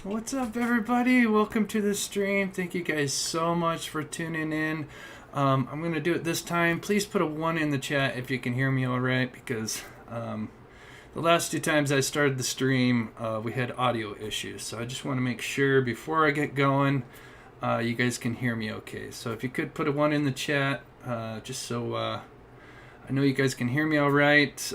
What's up, everybody? Welcome to the stream. Thank you guys so much for tuning in. I'm going to do it this time. Please put a 1 in the chat if you can hear me all right, because the last 2 times I started the stream, we had audio issues. So I just want to make sure before I get going, you guys can hear me okay. So if you could put a 1 in the chat, just so I know you guys can hear me all right.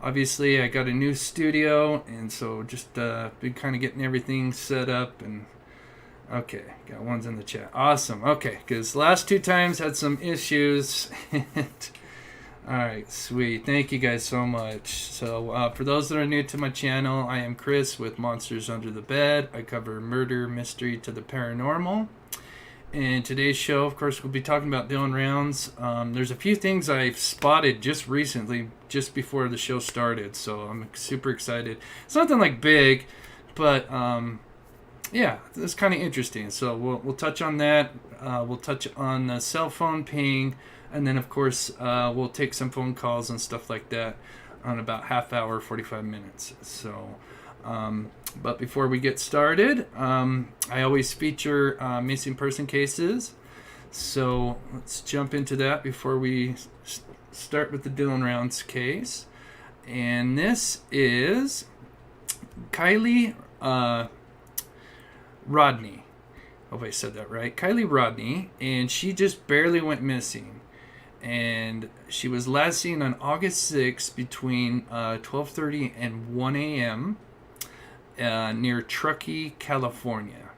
Obviously, I got a new studio, and so just been kind of getting everything set up. And okay, got 1s in the chat. Awesome. Okay, because last 2 times had some issues. All right, sweet. Thank you guys so much. So for those that are new to my channel, I am Chris with Monsters Under the Bed. I cover murder, mystery to the paranormal. In today's show, of course, we'll be talking about Dylan Rounds. There's a few things I've spotted just recently, just before the show started, so I'm super excited. It's nothing like big, but yeah, it's kind of interesting. So we'll touch on that. We'll touch on the cell phone ping, and then, of course, we'll take some phone calls and stuff like that on about half hour, 45 minutes. So... but before we get started, I always feature missing person cases. So let's jump into that before we start with the Dylan Rounds case. And this is Kylie Rodney. Hope I said that right. Kylie Rodney, and she just barely went missing. And she was last seen on August 6th between 12:30 and 1 a.m. Near Truckee, California.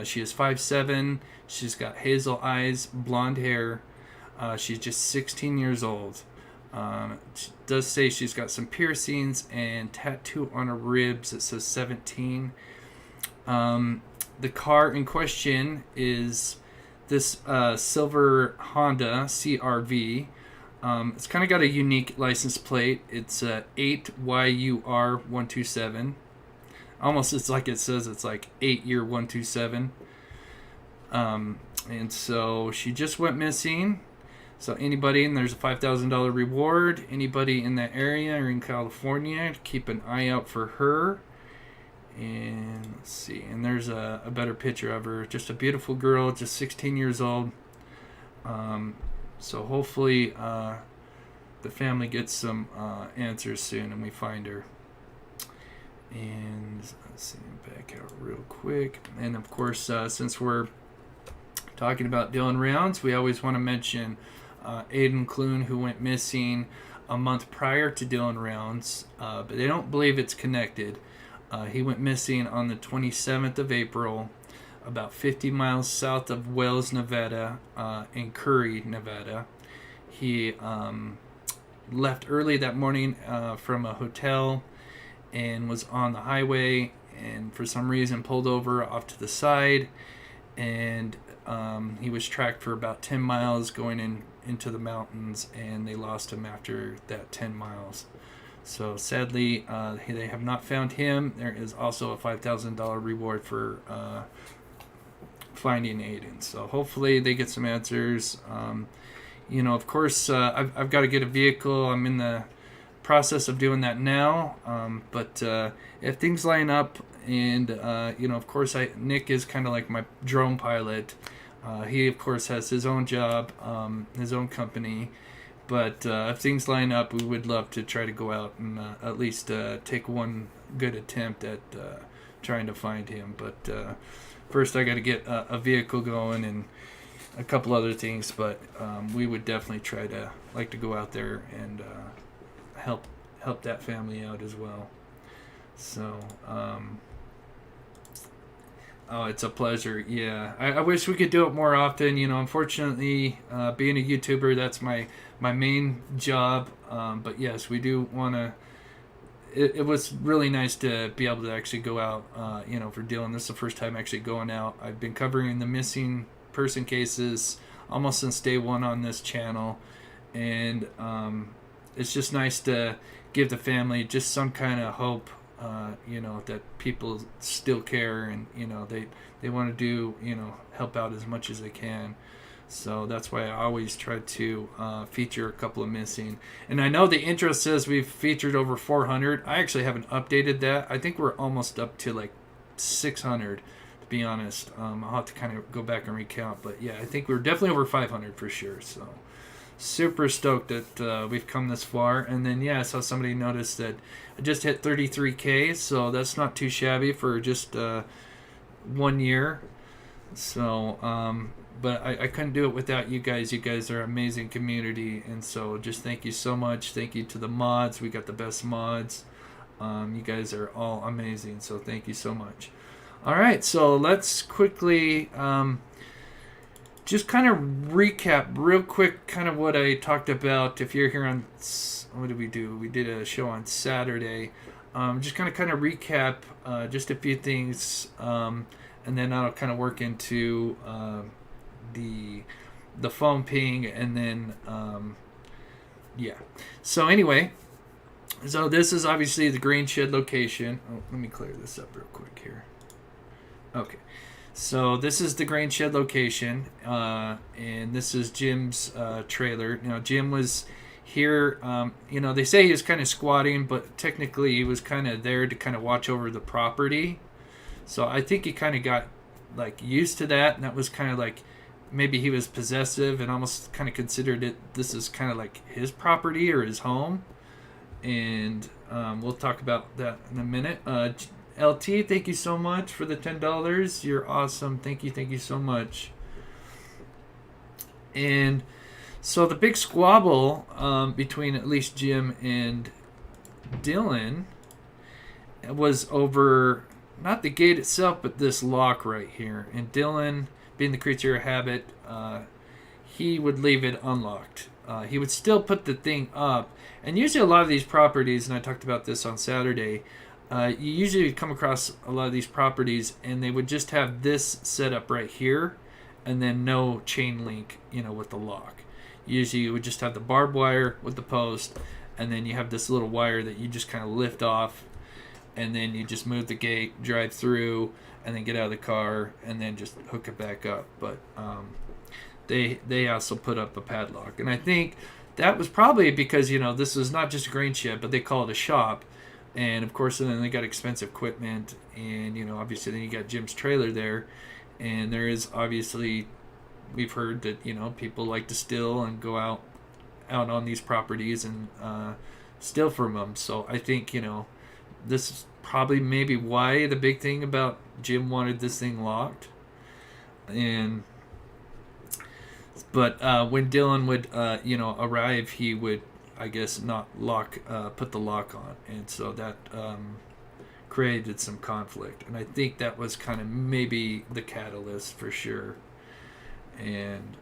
She is 5'7". She's got hazel eyes, blonde hair. She's just 16 years old. She does say she's got some piercings and tattoo on her ribs that says 17. The car in question is this silver Honda CRV. It's kind of got a unique license plate. It's 8YUR127. Almost, it's like it says it's like 8-year 127. And so she just went missing. So anybody, and there's a $5,000 reward. Anybody in that area or in California, keep an eye out for her. And let's see. And there's a better picture of her. Just a beautiful girl, just 16 years old. So hopefully the family gets some answers soon and we find her. And let's see, back out real quick. And of course, since we're talking about Dylan Rounds, we always want to mention Aiden Clune, who went missing a month prior to Dylan Rounds, but they don't believe it's connected. He went missing on the 27th of April, about 50 miles south of Wells, Nevada, in Curry, Nevada. He left early that morning from a hotel and was on the highway, and for some reason pulled over off to the side, and he was tracked for about 10 miles going into the mountains, and they lost him after that 10 miles. So sadly, they have not found him. There is also a $5,000 reward for finding Aiden. So hopefully they get some answers. Of course, I've got to get a vehicle. I'm in the process of doing that now, but if things line up, and of course, Nick is kind of like my drone pilot. He of course has his own job, his own company, but if things line up, we would love to try to go out and at least take one good attempt at trying to find him. But first I got to get a vehicle going and a couple other things, but we would definitely like to go out there and help that family out as well. So it's a pleasure. Yeah, I wish we could do it more often. Unfortunately, being a YouTuber, that's my main job. But yes, we do want to. It was really nice to be able to actually go out. For Dylan, this is the first time actually going out. I've been covering the missing person cases almost since day one on this channel, and it's just nice to give the family just some kind of hope, that people still care, and they want to do help out as much as they can. So that's why I always try to feature a couple of missing. And I know the intro says we've featured over 400. I actually haven't updated that. I think we're almost up to like 600, to be honest. I'll have to kind of go back and recount, but yeah, I think we're definitely over 500 for sure. So super stoked that we've come this far. And then yeah, I saw somebody notice that I just hit 33K, so that's not too shabby for just 1 year. So but I couldn't do it without you guys. You guys are an amazing community, and so just thank you so much. Thank you to the mods. We got the best mods. You guys are all amazing, so thank you so much. All right, so let's quickly just kind of recap real quick kind of what I talked about. If you're here on, what did we do? We did a show on Saturday. Just kind of recap just a few things, and then I'll kind of work into the phone ping, and then yeah. So anyway, so this is obviously the grain shed location. Oh, let me clear this up real quick here. Okay, so this is the grain shed location, and this is Jim's trailer. Now Jim was here. They say he was kind of squatting, but technically he was kind of there to kind of watch over the property. So I think he kind of got like used to that, and that was kind of like maybe he was possessive and almost kind of considered it, this is kind of like his property or his home. And we'll talk about that in a minute. LT, thank you so much for the $10. You're awesome. Thank you so much. And so the big squabble between at least Jim and Dylan was over not the gate itself, but this lock right here. And Dylan, being the creature of habit, he would leave it unlocked. He would still put the thing up. And usually a lot of these properties, and I talked about this on Saturday, you usually come across a lot of these properties and they would just have this set up right here and then no chain link, with the lock. Usually you would just have the barbed wire with the post, and then you have this little wire that you just kind of lift off, and then you just move the gate, drive through, and then get out of the car, and then just hook it back up. But they also put up a padlock. And I think that was probably because, this is not just a grain shed, but they call it a shop. And, of course, then they got expensive equipment. And, obviously then you got Jim's trailer there. And there is obviously, we've heard that, people like to steal and go out on these properties and steal from them. So I think, this is probably maybe why the big thing about Jim wanted this thing locked. But when Dylan would arrive, he would, I guess, not put the lock on, and so that created some conflict. And I think that was kind of maybe the catalyst for sure. And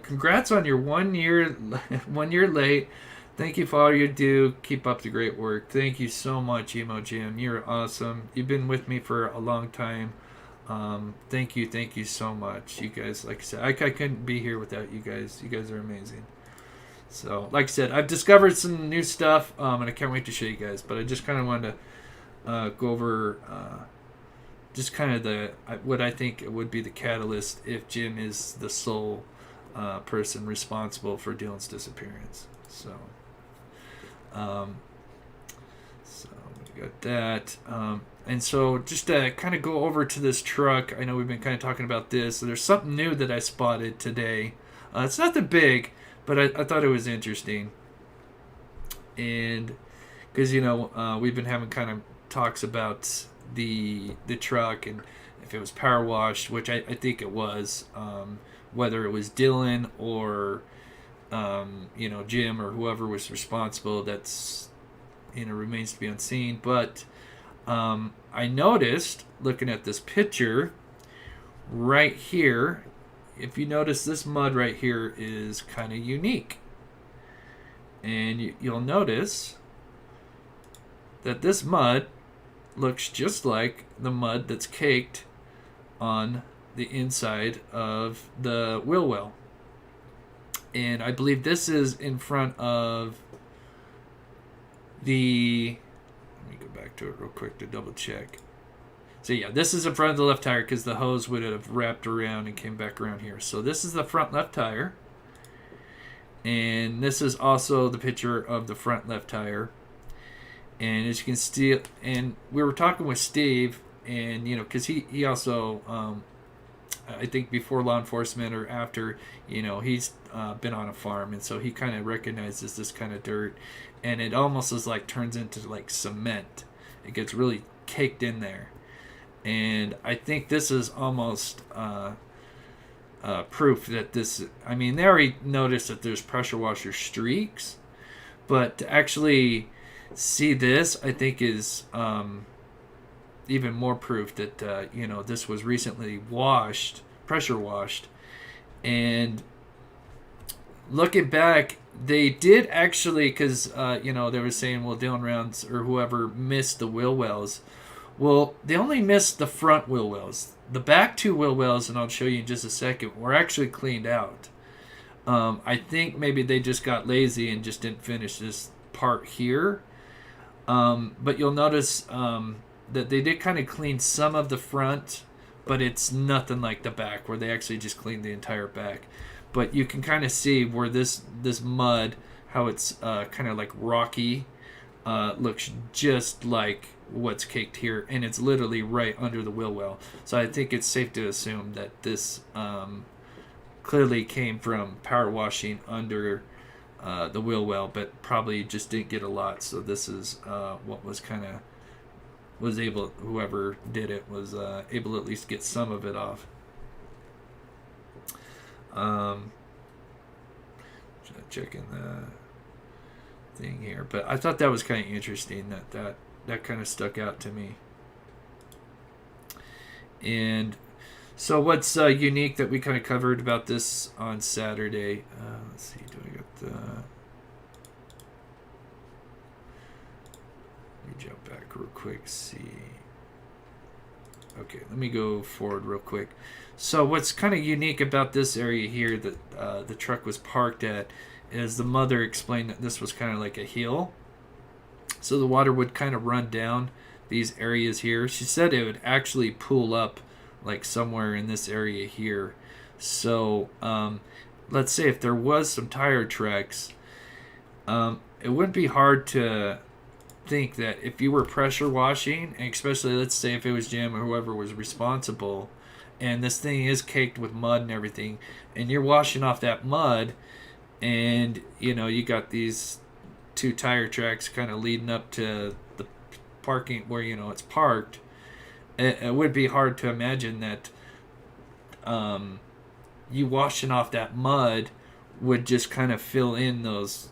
congrats on your 1 year 1 year late. Thank you for all you do. Keep up the great work. Thank you so much, Emo Jim. You're awesome. You've been with me for a long time. Thank you so much. You guys, like I said, I couldn't be here without you guys. You guys are amazing. So, like I said, I've discovered some new stuff, and I can't wait to show you guys. But I just kind of wanted to go over just kind of what I think would be the catalyst if Jim is the sole person responsible for Dylan's disappearance. So we got that. And so just to kind of go over to this truck, I know we've been kind of talking about this. So there's something new that I spotted today. It's nothing big, but I thought it was interesting. And because, we've been having kind of talks about the truck and if it was power washed, which I think it was, whether it was Dylan or Jim or whoever was responsible, that's remains to be unseen. But I noticed looking at this picture right here, if you notice, this mud right here is kind of unique, and you'll notice that this mud looks just like the mud that's caked on the inside of the wheel well. And I believe this is in front of the... Let me go back to it real quick to double check. So yeah, this is in front of the left tire because the hose would have wrapped around and came back around here. So this is the front left tire. And this is also the picture of the front left tire. And as you can see, and we were talking with Steve, and because he also I think before law enforcement or after, he's been on a farm, and so he kind of recognizes this kind of dirt, and it almost is like turns into like cement. It gets really caked in there, and I think this is almost proof that this. I mean, they already noticed that there's pressure washer streaks, but to actually see this, I think is even more proof that this was recently pressure washed. And looking back, they did actually, because they were saying, well, Dylan Rounds or whoever missed the wheel wells. Well, they only missed the front wheel wells. The back two wheel wells, and I'll show you in just a second, were actually cleaned out. I think maybe they just got lazy and just didn't finish this part here. But you'll notice that they did kind of clean some of the front, but it's nothing like the back where they actually just cleaned the entire back. But you can kind of see where this mud, how it's kind of like rocky, looks just like what's caked here, and it's literally right under the wheel well. So I think it's safe to assume that this clearly came from power washing under the wheel well, but probably just didn't get a lot. So this is what was able, whoever did it was able to at least get some of it off. Checking the thing here, but I thought that was kind of interesting, that kind of stuck out to me. And so what's unique that we kind of covered about this on Saturday? Let's see, do I got the... Let me jump back real quick, see. Okay, let me go forward real quick. So what's kind of unique about this area here that the truck was parked at is the mother explained that this was kind of like a hill. So the water would kind of run down these areas here. She said it would actually pool up like somewhere in this area here. So let's say if there was some tire tracks, it wouldn't be hard to think that if you were pressure washing, and especially let's say if it was Jim or whoever was responsible, and this thing is caked with mud and everything, and you're washing off that mud, and you got these two tire tracks kind of leading up to the parking where it's parked, it would be hard to imagine that you washing off that mud would just kind of fill in those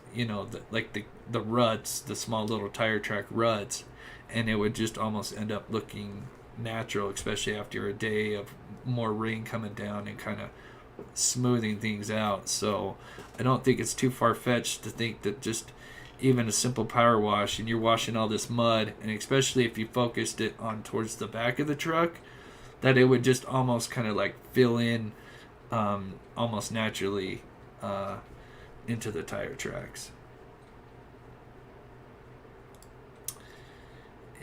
the ruts, the small little tire track ruts, and it would just almost end up looking natural, especially after a day of more rain coming down and kind of smoothing things out. So I don't think it's too far-fetched to think that just even a simple power wash and you're washing all this mud, and especially if you focused it on towards the back of the truck, that it would just almost kind of like fill in almost naturally into the tire tracks.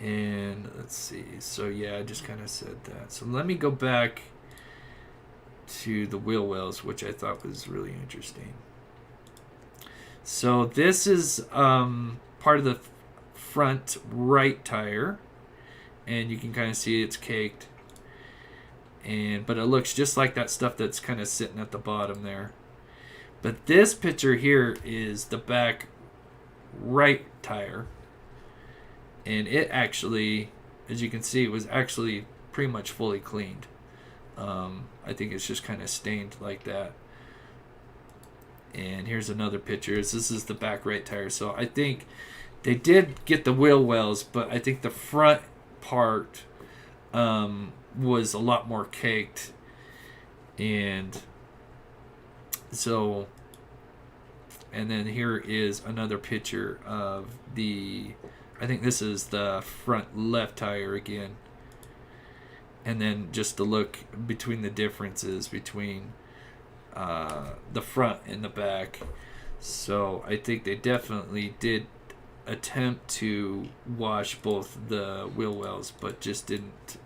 And let's see, so yeah, I just kind of said that. So let me go back to the wheel wells, which I thought was really interesting. So this is part of the front right tire, and you can kind of see it's caked, but it looks just like that stuff that's kind of sitting at the bottom there. But this picture here is the back right tire, and it actually, as you can see, it was actually pretty much fully cleaned. I think it's just kind of stained like that. And here's another picture. This is the back right tire. So I think they did get the wheel wells, but I think the front part was a lot more caked. And so, and then here is another picture of I think this is the front left tire again. And then just to look between the differences between the front and the back. So I think they definitely did attempt to wash both the wheel wells, but just didn't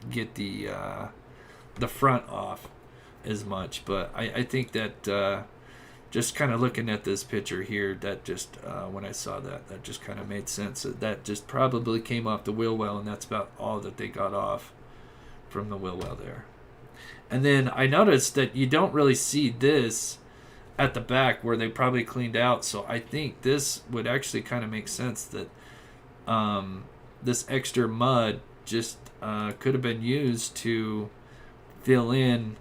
get the front off as much. But I think that just kind of looking at this picture here, that just when I saw that just kind of made sense. That just probably came off the wheel well, and that's about all that they got off from the wheel well there. And then I noticed that you don't really see this at the back where they probably cleaned out. So I think this would actually kind of make sense that this extra mud just could have been used to fill in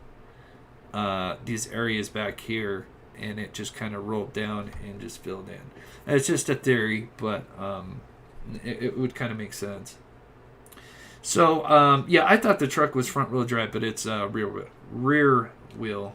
these areas back here, and it just kind of rolled down and just filled in. And it's just a theory, but it would kind of make sense. So yeah, I thought the truck was front wheel drive, but it's rear wheel.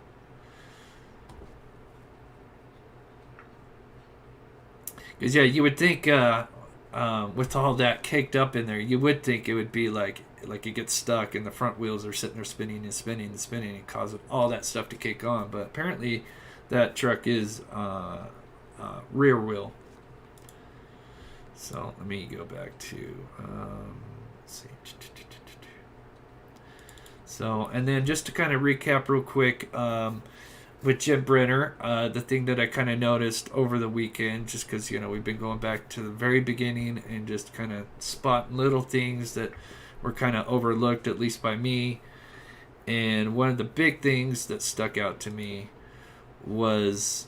Because yeah, you would think with all that caked up in there, you would think it would be like it gets stuck and the front wheels are sitting there spinning and spinning and spinning and causing all that stuff to cake on. But apparently that truck is rear wheel. So let me go back to let's see. So, and then just to kind of recap real quick, with Jim Brenner, the thing that I kind of noticed over the weekend, just because, we've been going back to the very beginning and just kind of spotting little things that were kind of overlooked, at least by me. And one of the big things that stuck out to me was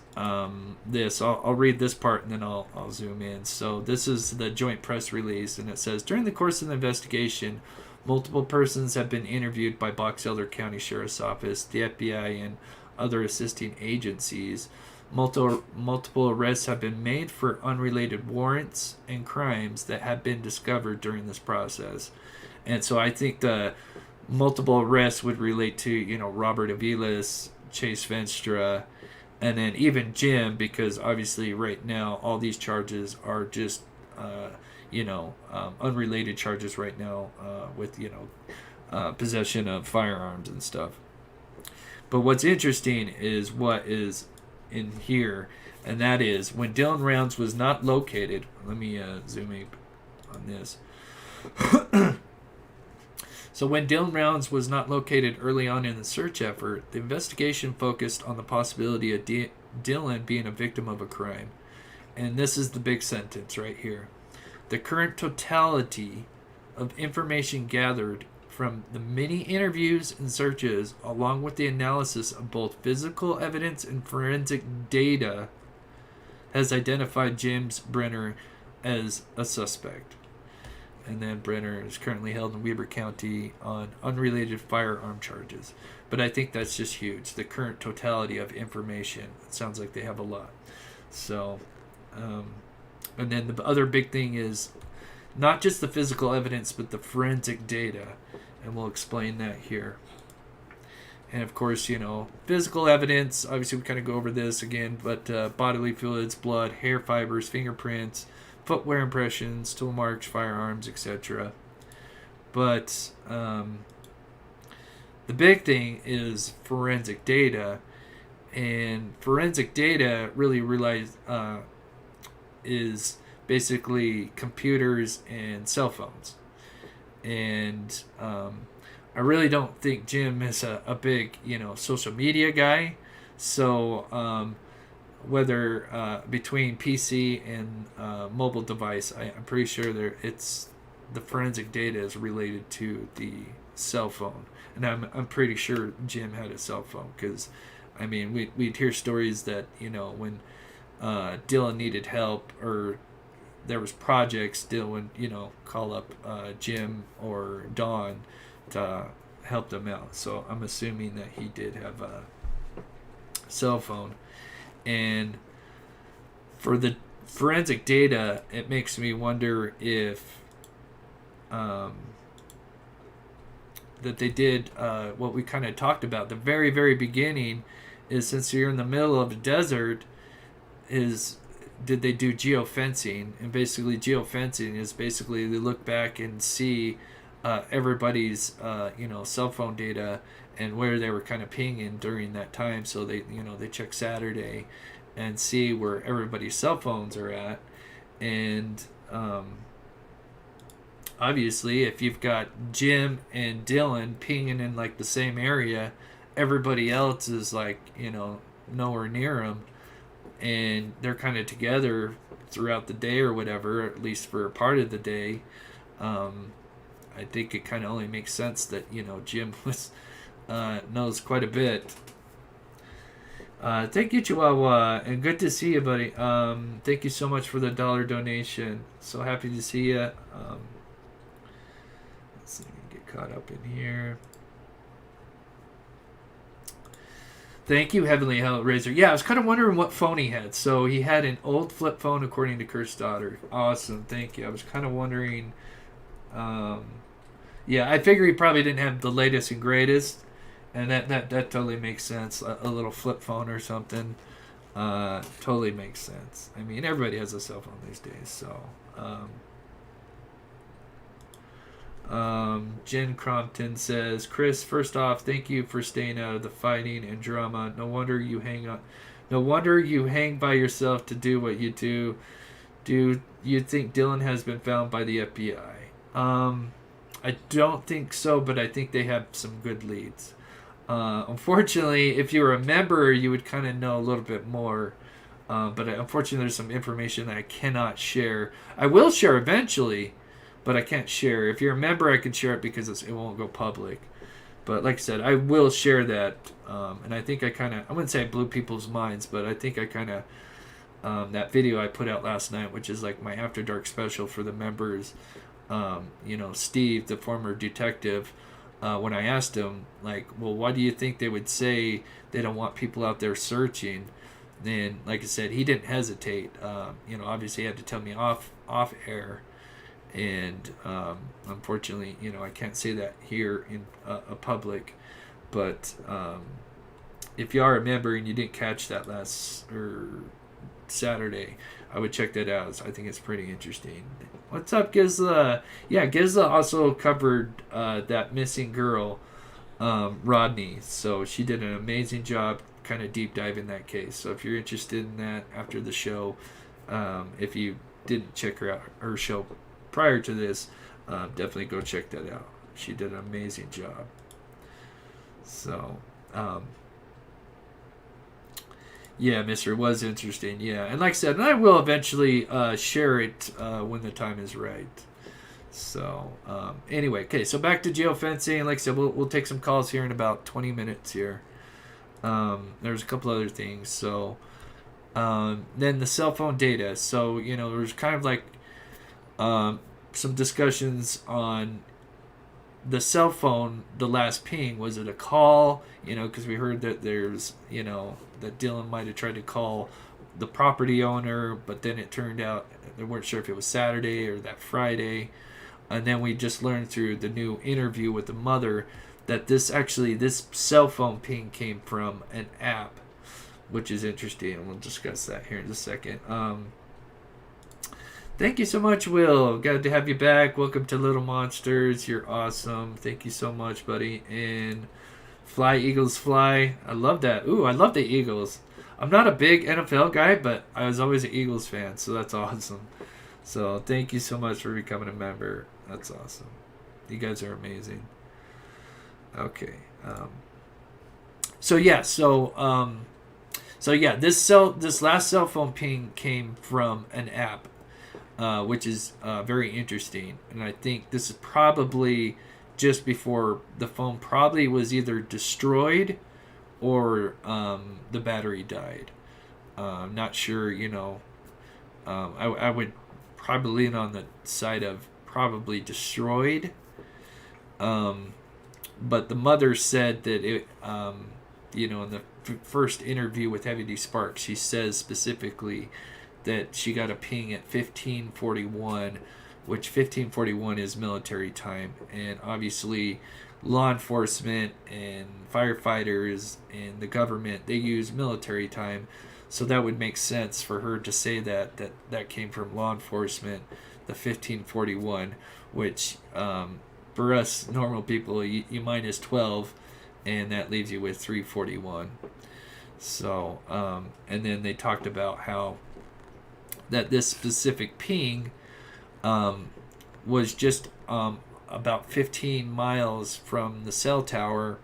this. I'll read this part and then I'll zoom in. So this is the joint press release, and it says, during the course of the investigation, multiple persons have been interviewed by Box Elder County Sheriff's Office, the FBI, and other assisting agencies. Multiple arrests have been made for unrelated warrants and crimes that have been discovered during this process. And so I think the multiple arrests would relate to, Robert Aviles, Chase Venstra, and then even Jim, because obviously right now all these charges are just unrelated charges right now with possession of firearms and stuff. But what's interesting is what is in here, and that is when Dylan Rounds was not located. Let me zoom in on this. So when Dylan Rounds was not located early on in the search effort, the investigation focused on the possibility of Dylan being a victim of a crime. And this is the big sentence right here. The current totality of information gathered from the many interviews and searches, along with the analysis of both physical evidence and forensic data, has identified James Brenner as a suspect. And then Brenner is currently held in Weber County on unrelated firearm charges. But I think that's just huge. The current totality of information. It sounds like they have a lot. So, and then the other big thing is not just the physical evidence, but the forensic data. And we'll explain that here. And of course, physical evidence, obviously we kind of go over this again, but bodily fluids, blood, hair fibers, fingerprints, footwear impressions, tool marks, firearms, etc. But the big thing is forensic data. And forensic data really is basically computers and cell phones. And I really don't think Jim is a big, social media guy. So whether between PC and mobile device, I'm pretty sure the forensic data is related to the cell phone. And I'm pretty sure Jim had a cell phone, because I mean we'd hear stories that when Dylan needed help or there was projects, Dylan would call up Jim or Don to help them out. So I'm assuming that he did have a cell phone. And for the forensic data, it makes me wonder if that they did what we kind of talked about. The very, very beginning is, since you're in the middle of a desert, did they do geofencing? And basically geofencing is basically they look back and see everybody's cell phone data and where they were kind of pinging during that time. So they check Saturday and see where everybody's cell phones are at. And obviously if you've got Jim and Dylan pinging in like the same area, everybody else is like nowhere near them. and they're kind of together throughout the day or whatever, at least for a part of the day. I think it kind of only makes sense that Jim was knows quite a bit. Thank you, Chihuahua, and good to see you, buddy. Thank you so much for the $1 donation. So happy to see you. Let's see if we can get caught up in here. Thank you, Heavenly Hellraiser. Yeah, I was kind of wondering what phone he had. So he had an old flip phone, according to Cursed Daughter. Awesome, thank you. I was kind of wondering. Yeah, I figure he probably didn't have the latest and greatest, and that totally makes sense. A little flip phone or something, totally makes sense. I mean, everybody has a cell phone these days, so. Jen Crompton says, Chris, first off, thank you for staying out of the fighting and drama. No wonder you hang by yourself to do what you do. Do you think Dylan has been found by the FBI? I don't think so, but I think they have some good leads. Unfortunately, if you were a member, you would kind of know a little bit more. But unfortunately, there's some information that I cannot share. I will share eventually, but I can't share. If you're a member, I can share it because it won't go public. But like I said, I will share that. And I think I wouldn't say I blew people's minds, but I think I kind of, that video I put out last night, which is like my After Dark special for the members, Steve, the former detective, when I asked him, like, well, why do you think they would say they don't want people out there searching? Then, like I said, he didn't hesitate. Obviously he had to tell me off air. And unfortunately, I can't say that here in a public. But if you are a member and you didn't catch that last Saturday, I would check that out. I think it's pretty interesting. What's up, Gizla? Yeah, Gizla also covered that missing girl, Rodney. So she did an amazing job kind of deep diving that case. So if you're interested in that after the show, if you didn't check her show prior to this, definitely go check that out. She did an amazing job. So, yeah, mister, it was interesting. Yeah, and like I said, and I will eventually share it when the time is right. So, anyway, okay, so back to geofencing. Like I said, we'll take some calls here in about 20 minutes here. There's a couple other things. So, then the cell phone data. So, there's kind of like some discussions on the cell phone. The last ping, was it a call? Because we heard that there's that Dylan might have tried to call the property owner, but then it turned out they weren't sure if it was Saturday or that Friday. And then we just learned through the new interview with the mother that this cell phone ping came from an app, which is interesting, and we'll discuss that here in just a second. Thank you so much, Will. Glad to have you back. Welcome to Little Monsters. You're awesome. Thank you so much, buddy. And Fly, Eagles, Fly. I love that. Ooh, I love the Eagles. I'm not a big NFL guy, but I was always an Eagles fan, so that's awesome. So thank you so much for becoming a member. That's awesome. You guys are amazing. Okay. This last cell phone ping came from an app. Which is very interesting. And I think this is probably just before the phone probably was either destroyed or the battery died. I'm not sure, I would probably lean on the side of probably destroyed. But the mother said that it, in the first interview with Heavy D Sparks, she says specifically that she got a ping at 15:41, which 15:41 is military time, and obviously law enforcement and firefighters and the government, they use military time, so that would make sense for her to say that came from law enforcement, the 15:41, which for us normal people, you minus 12, and that leaves you with 3:41. So and then they talked about how that this specific ping was just about 15 miles from the cell tower,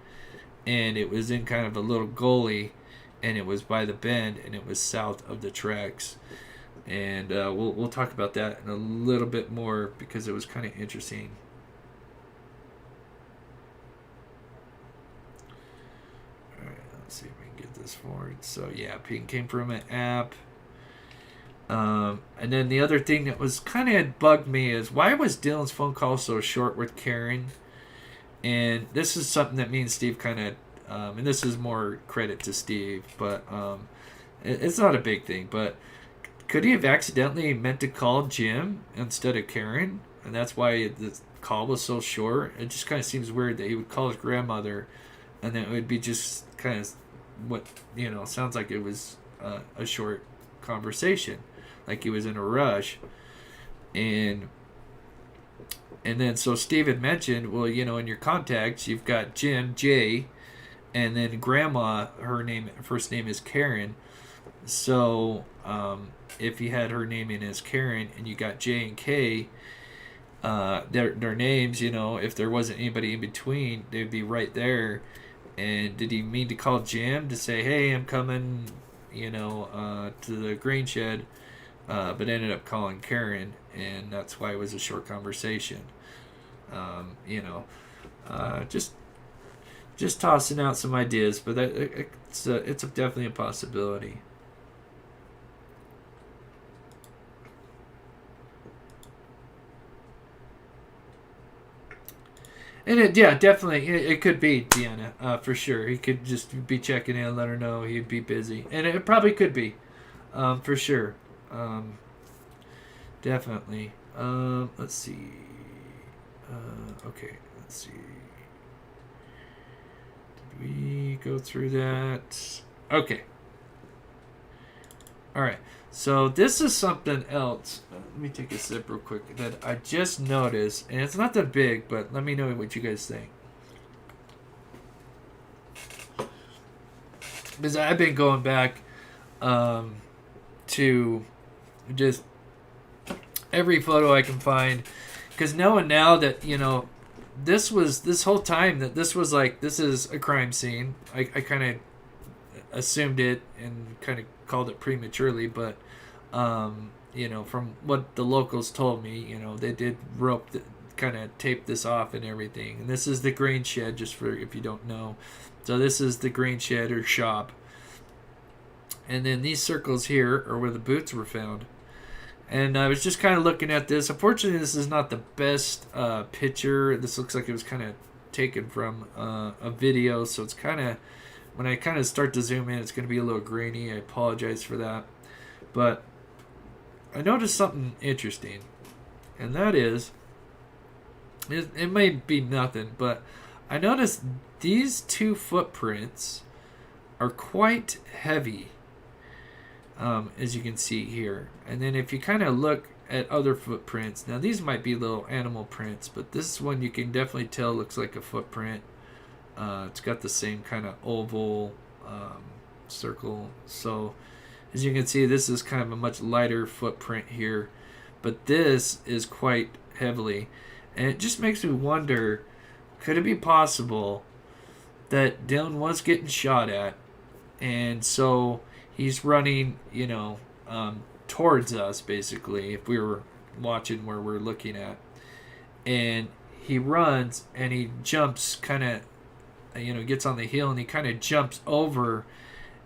and it was in kind of a little gully, and it was by the bend, and it was south of the tracks. And we'll talk about that in a little bit more because it was kind of interesting. All right, let's see if we can get this forward. So yeah, ping came from an app. And then the other thing that was kind of bugged me is, why was Dylan's phone call so short with Karen? And this is something that me and Steve kind of, and this is more credit to Steve, but it's not a big thing. But could he have accidentally meant to call Jim instead of Karen? And that's why the call was so short. It just kind of seems weird that he would call his grandmother, and then it would be just kind of what, sounds like it was a short conversation, like he was in a rush. And then so Steve had mentioned, well, in your contacts you've got Jim, Jay, and then grandma, her first name is Karen. So if you had her name in as Karen and you got J and K, their names, if there wasn't anybody in between, they'd be right there. And did he mean to call Jim to say, hey, I'm coming, to the grain shed, but ended up calling Karen, and that's why it was a short conversation. Just tossing out some ideas, but it's definitely a possibility. And definitely, it could be Deanna, for sure. He could just be checking in, let her know he'd be busy, and it probably could be, for sure, definitely. Let's see. Okay, let's see. Did we go through that? Okay. All right. So this is something else. Let me take a sip real quick that I just noticed, and it's not that big, but let me know what you guys think. Because I've been going back to just every photo I can find, because knowing now that this whole time that this was like, this is a crime scene. I kind of assumed it and kind of called it prematurely, but from what the locals told me, they did kind of tape this off and everything. And this is the grain shed, just for if you don't know. So this is the grain shed or shop, and then these circles here are where the boots were found. And I was just kind of looking at this. Unfortunately, this is not the best picture. This looks like it was kind of taken from a video, so it's kind of, when I kind of start to zoom in, it's going to be a little grainy. I apologize for that. But I noticed something interesting, and that is, it may be nothing, but I noticed these two footprints are quite heavy, as you can see here. And then if you kind of look at other footprints, now these might be little animal prints, but this one you can definitely tell looks like a footprint. It's got the same kind of oval circle. So as you can see, this is kind of a much lighter footprint here, but this is quite heavily. And it just makes me wonder, could it be possible that Dylan was getting shot at, and so he's running, towards us, basically, if we were watching where we're looking at. And he runs and he jumps kind of, gets on the hill, and he kind of jumps over,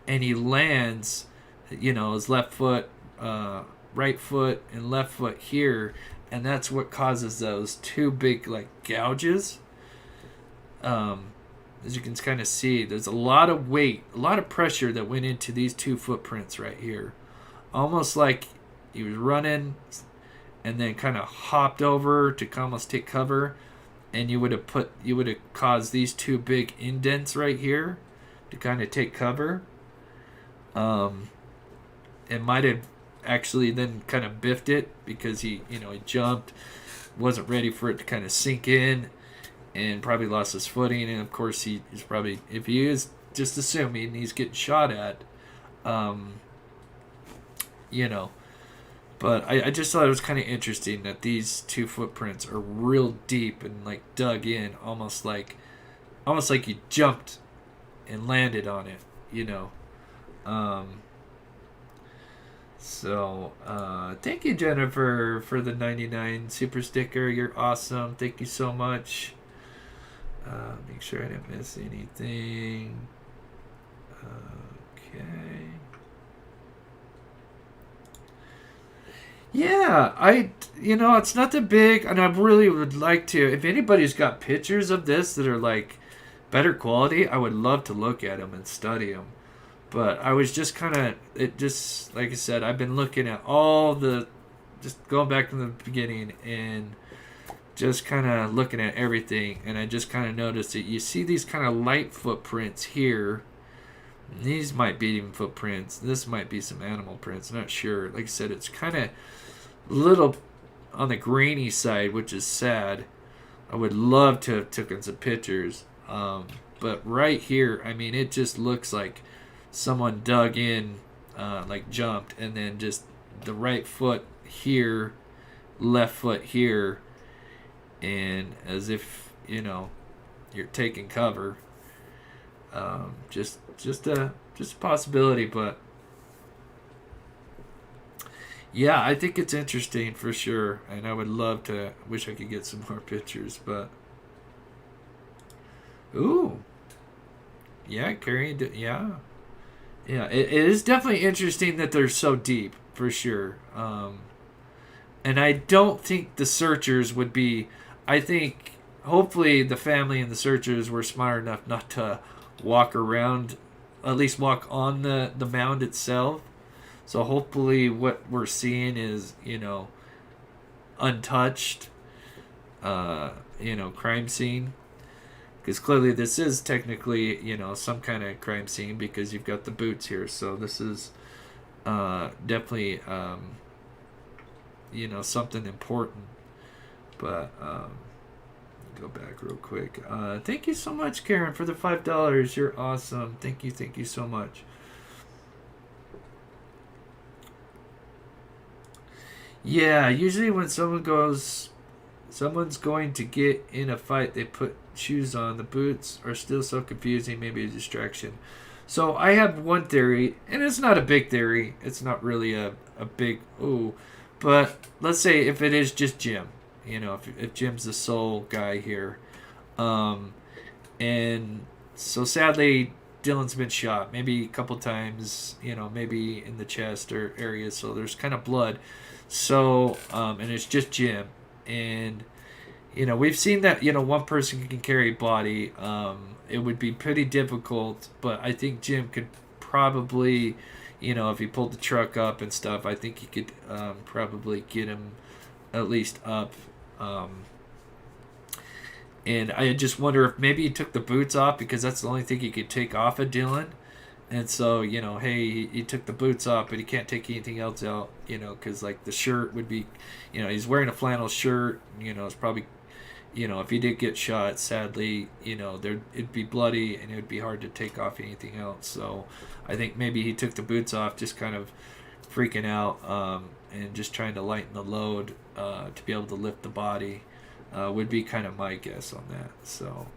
and he lands, his left foot, right foot, and left foot here, and that's what causes those two big, like, gouges. As you can kind of see, there's a lot of weight, a lot of pressure that went into these two footprints right here. Almost like he was running and then kind of hopped over to almost take cover, and you would have caused these two big indents right here to kind of take cover. It might have actually then kind of biffed it, because he jumped, wasn't ready for it to kind of sink in, and probably lost his footing. And of course he's probably, if he is just assuming he's getting shot at, but I just thought it was kind of interesting that these two footprints are real deep and like dug in, almost like you jumped and landed on it, Thank you, Jennifer, for the 99 super sticker. You're awesome. Thank you so much. Make sure I didn't miss anything. Okay. Yeah, it's not that big, and I really would like to. If anybody's got pictures of this that are like better quality, I would love to look at them and study them. But I was just like I said, I've been looking at just going back to the beginning and just kind of looking at everything, and I just kind of noticed that you see these kind of light footprints here. These might be even footprints. This might be some animal prints. Not sure. Like I said, it's kind of little on the grainy side, which is sad. I would love to have taken some pictures. But right here, I mean, it just looks like someone dug in, like jumped, and then just the right foot here, left foot here, and as if, you're taking cover. Just a possibility, but yeah, I think it's interesting for sure, and I would love to. Wish I could get some more pictures, but ooh, yeah, carrying, yeah, it is definitely interesting that they're so deep for sure. And I don't think the searchers would be. I think hopefully the family and the searchers were smart enough not to walk around, at least walk on the mound itself. So hopefully what we're seeing is, untouched, crime scene. Because clearly this is technically, some kind of crime scene because you've got the boots here. So this is definitely, something important. But go back real quick. Thank you so much, Karen, for the $5. You're awesome. Thank you so much. Yeah, usually when someone's going to get in a fight, they put shoes on. The boots are still so confusing, maybe a distraction. So I have one theory, and it's not a big theory. It's not really a big, but let's say if it is just Jim, if Jim's the sole guy here. And so sadly, Dylan's been shot maybe a couple times, maybe in the chest or area. So there's kind of blood. So, and it's just Jim. And, we've seen that, one person can carry a body. It would be pretty difficult, but I think Jim could probably, if he pulled the truck up and stuff, I think he could probably get him at least up. And I just wonder if maybe he took the boots off because that's the only thing he could take off of Dylan. And so, hey, he took the boots off, but he can't take anything else out, because, like, the shirt would be, he's wearing a flannel shirt, it's probably, if he did get shot, sadly, it'd be bloody and it would be hard to take off anything else. So I think maybe he took the boots off just kind of freaking out and just trying to lighten the load to be able to lift the body would be kind of my guess on that. So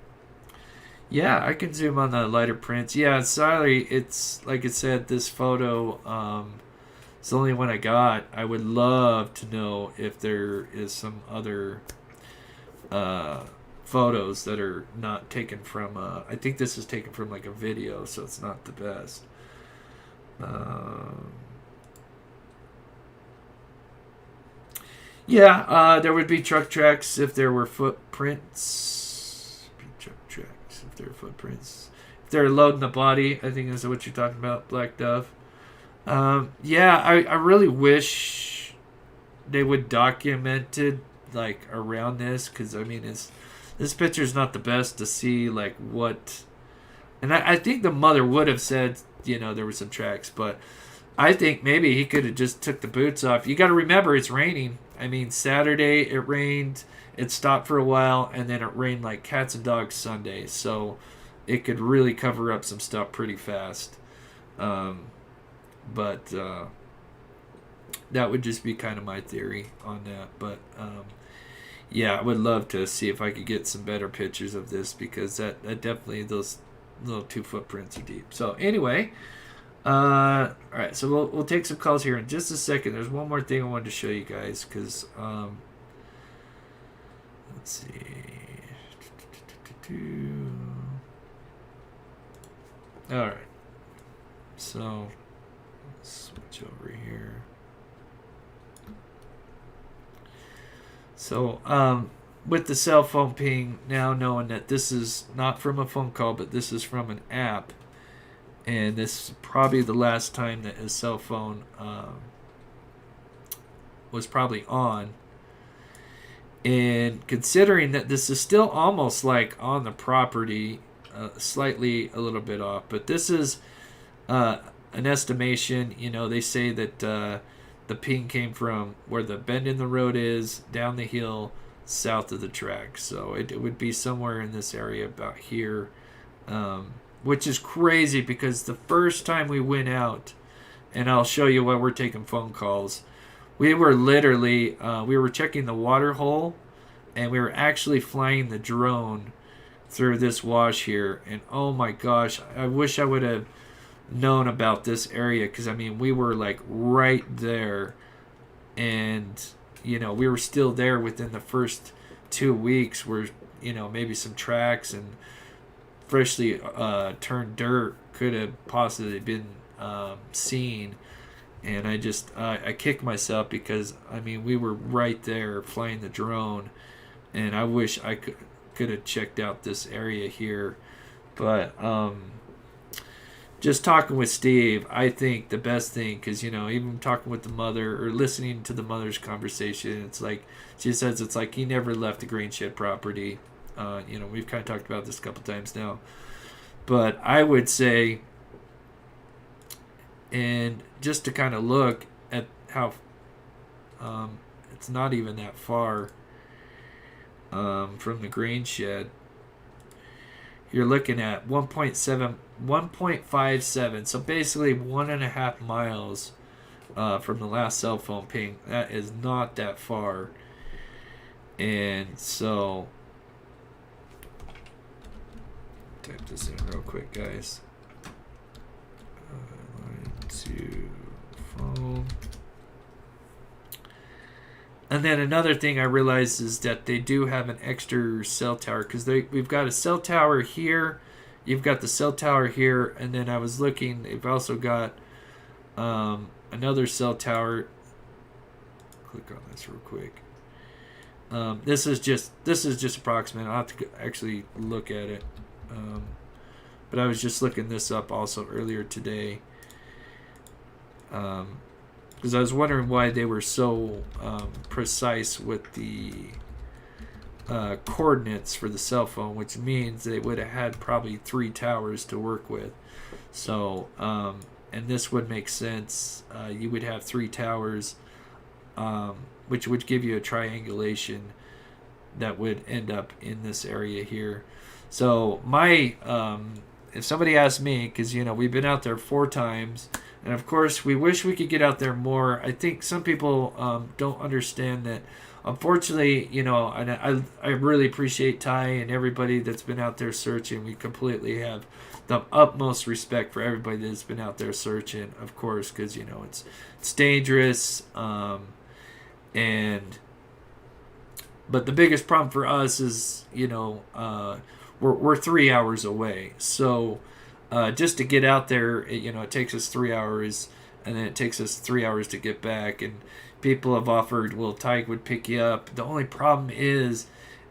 yeah, I can zoom on the lighter prints. Yeah, sorry, it's like I said, this photo it's the only one I got. I would love to know if there is some other photos that are not taken from I think this is taken from like a video, so it's not the best. There would be truck tracks if there were footprints. If there are footprints. If they're loading the body, I think is what you're talking about, Black Dove. I really wish they would document it, like, around this, because, I mean, this picture's not the best to see, like, what... And I think the mother would have said, there were some tracks, but I think maybe he could have just took the boots off. You got to remember, it's raining. I mean, Saturday it rained, it stopped for a while, and then it rained like cats and dogs Sunday. So it could really cover up some stuff pretty fast. But that would just be kind of my theory on that. But I would love to see if I could get some better pictures of this, because that definitely, those little two footprints are deep. So anyway, All right, so we'll take some calls here in just a second. There's one more thing I wanted to show you guys because let's see. All right, so let's switch over here. So with the cell phone ping, now knowing that this is not from a phone call, but this is from an app, and this is probably the last time that his cell phone was probably on. And considering that this is still almost like on the property, slightly a little bit off, but this is an estimation. You know, they say that the ping came from where the bend in the road is, down the hill, south of the track. So it would be somewhere in this area about here, which is crazy because the first time we went out, and I'll show you why we're taking phone calls, we were literally, we were checking the water hole, and we were actually flying the drone through this wash here. And oh my gosh, I wish I would have known about this area, because I mean, we were like right there, and you know, we were still there within the first 2 weeks where, you know, maybe some tracks and freshly turned dirt could have possibly been seen. And I kicked myself because I mean, we were right there flying the drone, and I wish I could have checked out this area here. But just talking with Steve, I think the best thing, because you know, even talking with the mother or listening to the mother's conversation, it's like she says it's like he never left the Green Shed property. You know, we've kind of talked about this a couple times now, but I would say, and just to kind of look at how it's not even that far from the Green Shed. You're looking at 1.57, so basically 1.5 miles from the last cell phone ping. That is not that far. And so, type this in real quick, guys. Line to phone. And then another thing I realized is that they do have an extra cell tower, because we've got a cell tower here, you've got the cell tower here, and then I was looking, they've also got another cell tower. Click on this real quick. This is just approximate. I'll have to actually look at it. But I was just looking this up also earlier today. Because I was wondering why they were so precise with the coordinates for the cell phone, which means they would have had probably 3 towers to work with. So, and this would make sense. You would have 3 towers, which would give you a triangulation that would end up in this area here. So my, if somebody asked me, because you know, we've been out there 4 times. And of course, we wish we could get out there more. I think some people don't understand that. Unfortunately, you know, and I really appreciate Ty and everybody that's been out there searching. We completely have the utmost respect for everybody that's been out there searching, of course, because you know it's dangerous. And but the biggest problem for us is, you know, we're 3 hours away, so. Just to get out there, you know, it takes us 3 hours, and then it takes us 3 hours to get back. And people have offered, well, Ty would pick you up. The only problem is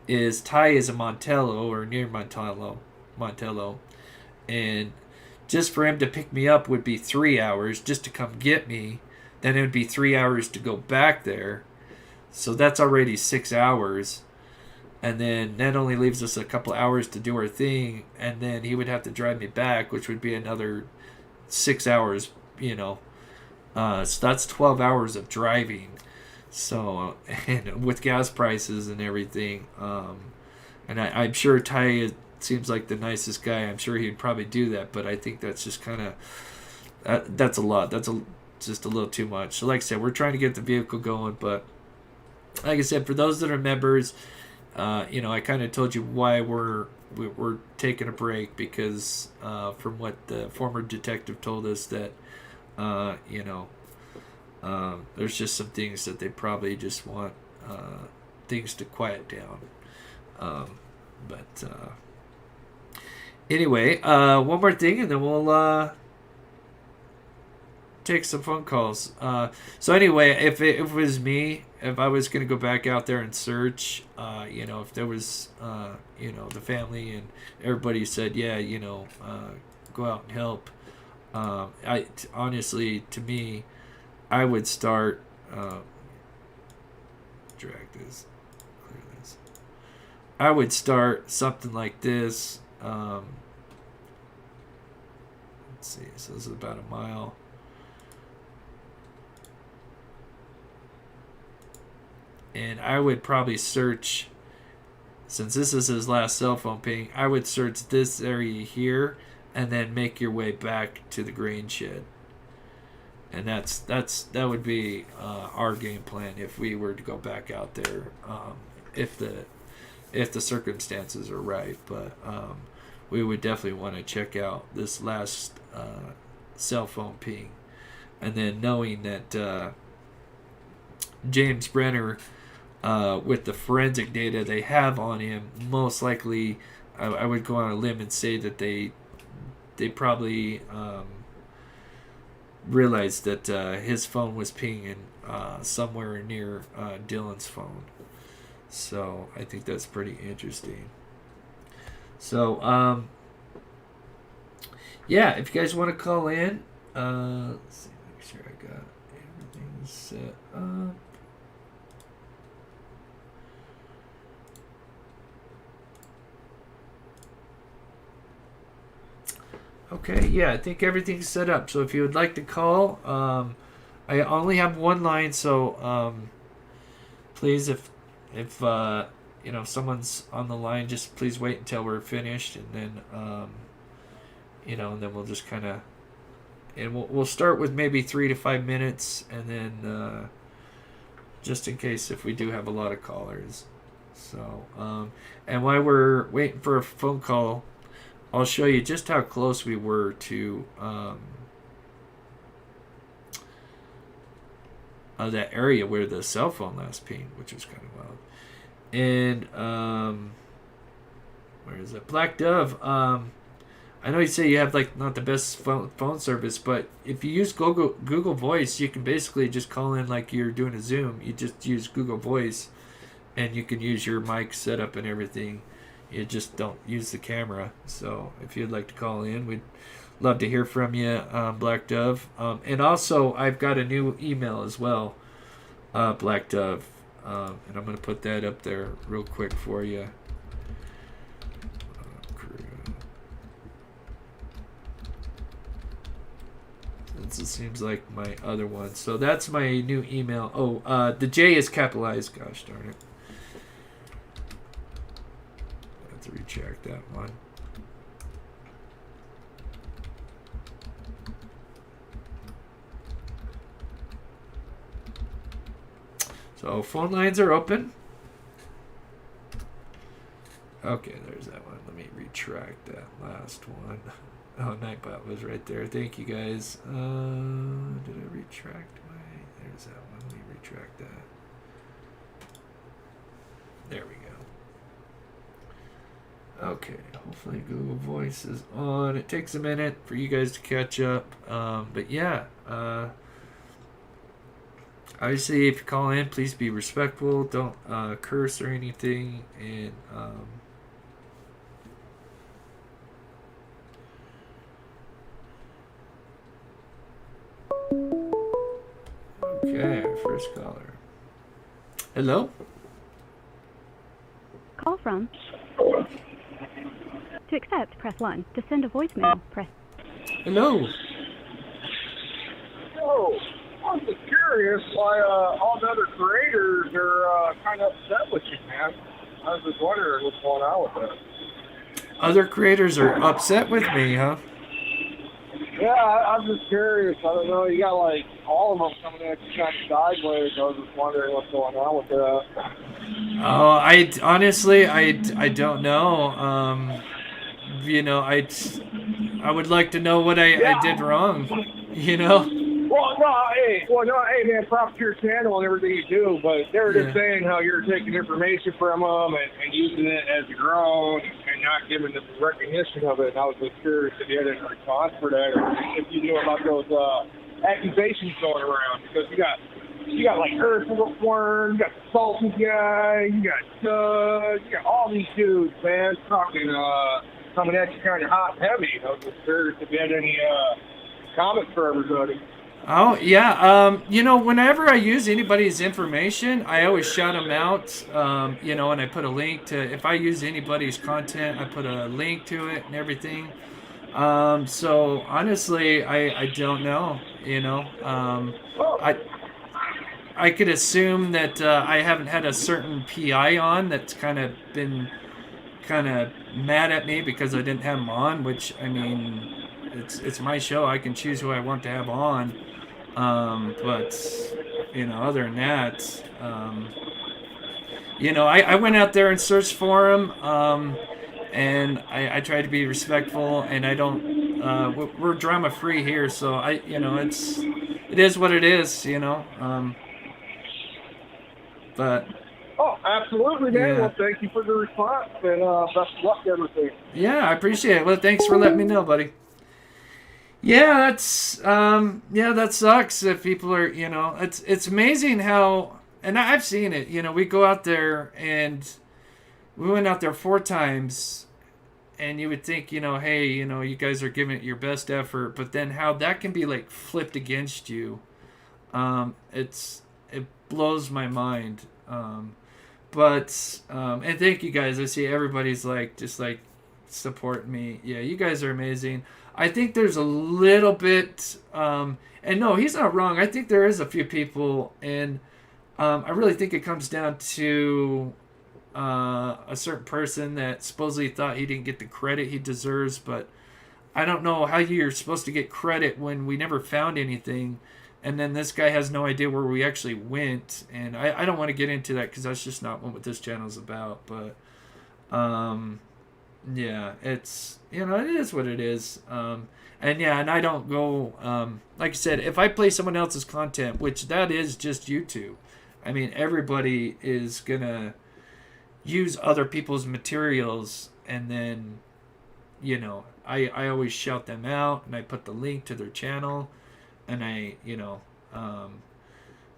Ty is a Montello, or near Montello, and just for him to pick me up would be 3 hours just to come get me. Then it would be 3 hours to go back there, so that's already 6 hours. And then that only leaves us a couple hours to do our thing, and then he would have to drive me back, which would be another 6 hours, you know. So that's 12 hours of driving. So, and with gas prices and everything, and I'm sure Ty seems like the nicest guy. I'm sure he'd probably do that, but I think that's just kind of, that's a lot. Just a little too much. So like I said, we're trying to get the vehicle going, but like I said, for those that are members, you know, I kind of told you why we're we're taking a break because from what the former detective told us that there's just some things that they probably just want things to quiet down. But anyway, one more thing, and then we'll take some phone calls. So anyway, if it was me, if I was going to go back out there and search, if there was, the family and everybody said, yeah, go out and help. Honestly, to me, I would start. Drag this, clear this. I would start something like this. Let's see. So this is about a mile. And I would probably search, since this is his last cell phone ping, I would search this area here and then make your way back to the grain shed. And that would be our game plan if we were to go back out there, if the circumstances are right. But we would definitely want to check out this last cell phone ping, and then knowing that James Brenner, with the forensic data they have on him, most likely, I would go on a limb and say that they probably realized that his phone was pinging somewhere near Dylan's phone. So I think that's pretty interesting. So yeah, if you guys want to call in, let's see, make sure I got everything set up. Okay, yeah, I think everything's set up. So if you would like to call, I only have one line, so please, if someone's on the line, just please wait until we're finished, and then and then we'll just kind of, and we'll start with maybe 3 to 5 minutes, and then just in case if we do have a lot of callers. So and while we're waiting for a phone call, I'll show you just how close we were to that area where the cell phone last pinged, which was kind of wild. And where is it? Black Dove. I know you say you have like not the best phone service, but if you use Google Voice, you can basically just call in like you're doing a Zoom. You just use Google Voice, and you can use your mic setup and everything. You just don't use the camera. So if you'd like to call in, we'd love to hear from you, Black Dove. And also, I've got a new email as well, Black Dove. And I'm going to put that up there real quick for you. Since it seems like my other one. So that's my new email. Oh, the J is capitalized. Gosh darn it. Recheck that one. So phone lines are open. Okay, there's that one. Let me retract that last one. Oh, Nightbot was right there. Thank you guys. Did I retract my? There's that one. Let me retract that. There we go. Okay, hopefully Google Voice is on. It takes a minute for you guys to catch up. But yeah, obviously if you call in, please be respectful. Don't curse or anything. And okay, our first caller. Hello? Call from. To accept, press 1. To send a voicemail, press... Hello. So, I'm just curious why all the other creators are kind of upset with you, man. I was just wondering what's going on with that. Other creators are upset with me, huh? Yeah, I'm just curious. I don't know. You got like all of them coming at you kind of sideways. I was just wondering what's going on with that. Oh, I honestly, I don't know. You know, I would like to know what I did Yeah. wrong. You know? Hey, man, props to your channel and everything you do, but they were just Yeah. saying how you're taking information from them and using it as your own and not giving them the recognition of it. And I was just curious if you had any response for that, or if you knew about those accusations going around, because you got like Earthworm, you got the Salty guy, you got Doug, you got all these dudes, man, talking coming at you kind of hot and heavy. I was just curious if you had any comments for everybody. Oh yeah. You know, whenever I use anybody's information, I always shout them out. You know, and I put a link to. If I use anybody's content, I put a link to it and everything. So honestly, I don't know. You know, Oh, I I could assume that I haven't had a certain PI on that's kind of been kind of mad at me because I didn't have him on. Which I mean, it's my show. I can choose who I want to have on. But you know, other than that, you know, I went out there and searched for him, and I try to be respectful, and I don't. We're drama free here, so you know, it is what it is, you know. But oh, absolutely, man. yeah, Well, thank you for the response, and best of luck to everything. yeah, I appreciate it. Well, thanks for letting me know, buddy. Yeah, yeah, that sucks if people are, you know, it's amazing how, and I've seen it, you know, we go out there and we went out there 4 times, and you would think, you know, hey, you know, you guys are giving it your best effort, but then how that can be like flipped against you, it blows my mind. And thank you guys. I see everybody's like just like support me. Yeah, you guys are amazing. I think there's a little bit, and no, he's not wrong. I think there is a few people, and I really think it comes down to a certain person that supposedly thought he didn't get the credit he deserves, but I don't know how you're supposed to get credit when we never found anything, and then this guy has no idea where we actually went, and I don't want to get into that because that's just not what this channel is about, but yeah, it's, you know, it is what it is. And yeah, and I don't go, like I said, if I play someone else's content, which that is just YouTube, I mean, everybody is gonna use other people's materials, and then, you know, I always shout them out, and I put the link to their channel, and you know,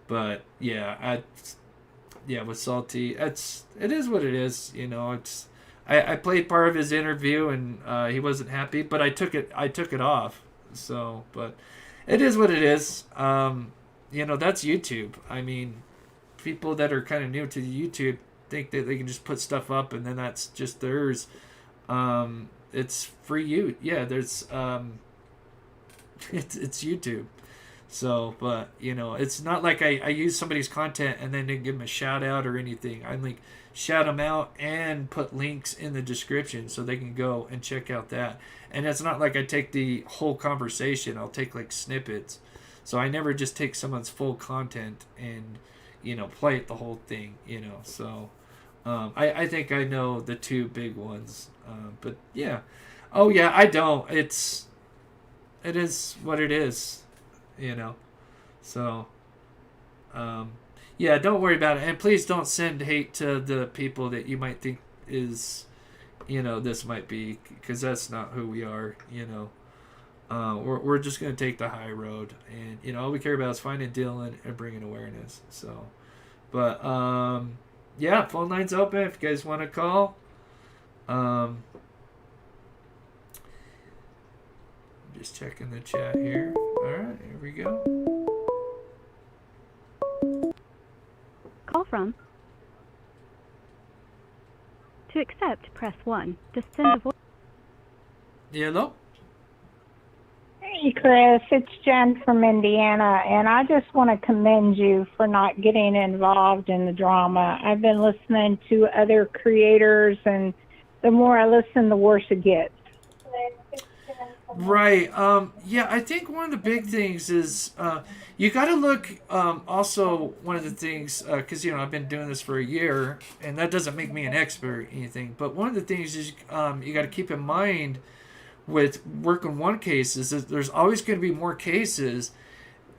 but yeah, yeah, with Salty, it is what it is, you know, I played part of his interview, and he wasn't happy, but I took it off. So, but it is what it is. You know, that's YouTube. I mean, people that are kind of new to the YouTube think that they can just put stuff up and then that's just theirs. It's free you. Yeah, there's it's YouTube. So, but you know, it's not like I use somebody's content and then didn't give them a shout out or anything. I like shout them out and put links in the description so they can go and check out that. And it's not like I take the whole conversation. I'll take like snippets. So I never just take someone's full content and, you know, play it the whole thing. You know, so I think I know the two big ones. But yeah, oh yeah, I don't. It is what it is. You know, so yeah, don't worry about it, and please don't send hate to the people that you might think is, you know, this might be, because that's not who we are. You know, we're just gonna take the high road, and you know, all we care about is finding Dylan and bringing awareness. So, but yeah, phone line's open if you guys want to call. Just checking the chat here. All right, here we go. Call from. To accept, press 1. To send a voice. Hello? Hey, Chris, it's Jen from Indiana, and I just want to commend you for not getting involved in the drama. I've been listening to other creators, and the more I listen, the worse it gets. Right. Yeah, I think one of the big things is you got to look. Also, one of the things, because I've been doing this for a year, and that doesn't make me an expert or anything. But one of the things is you got to keep in mind with working one case is that there's always going to be more cases,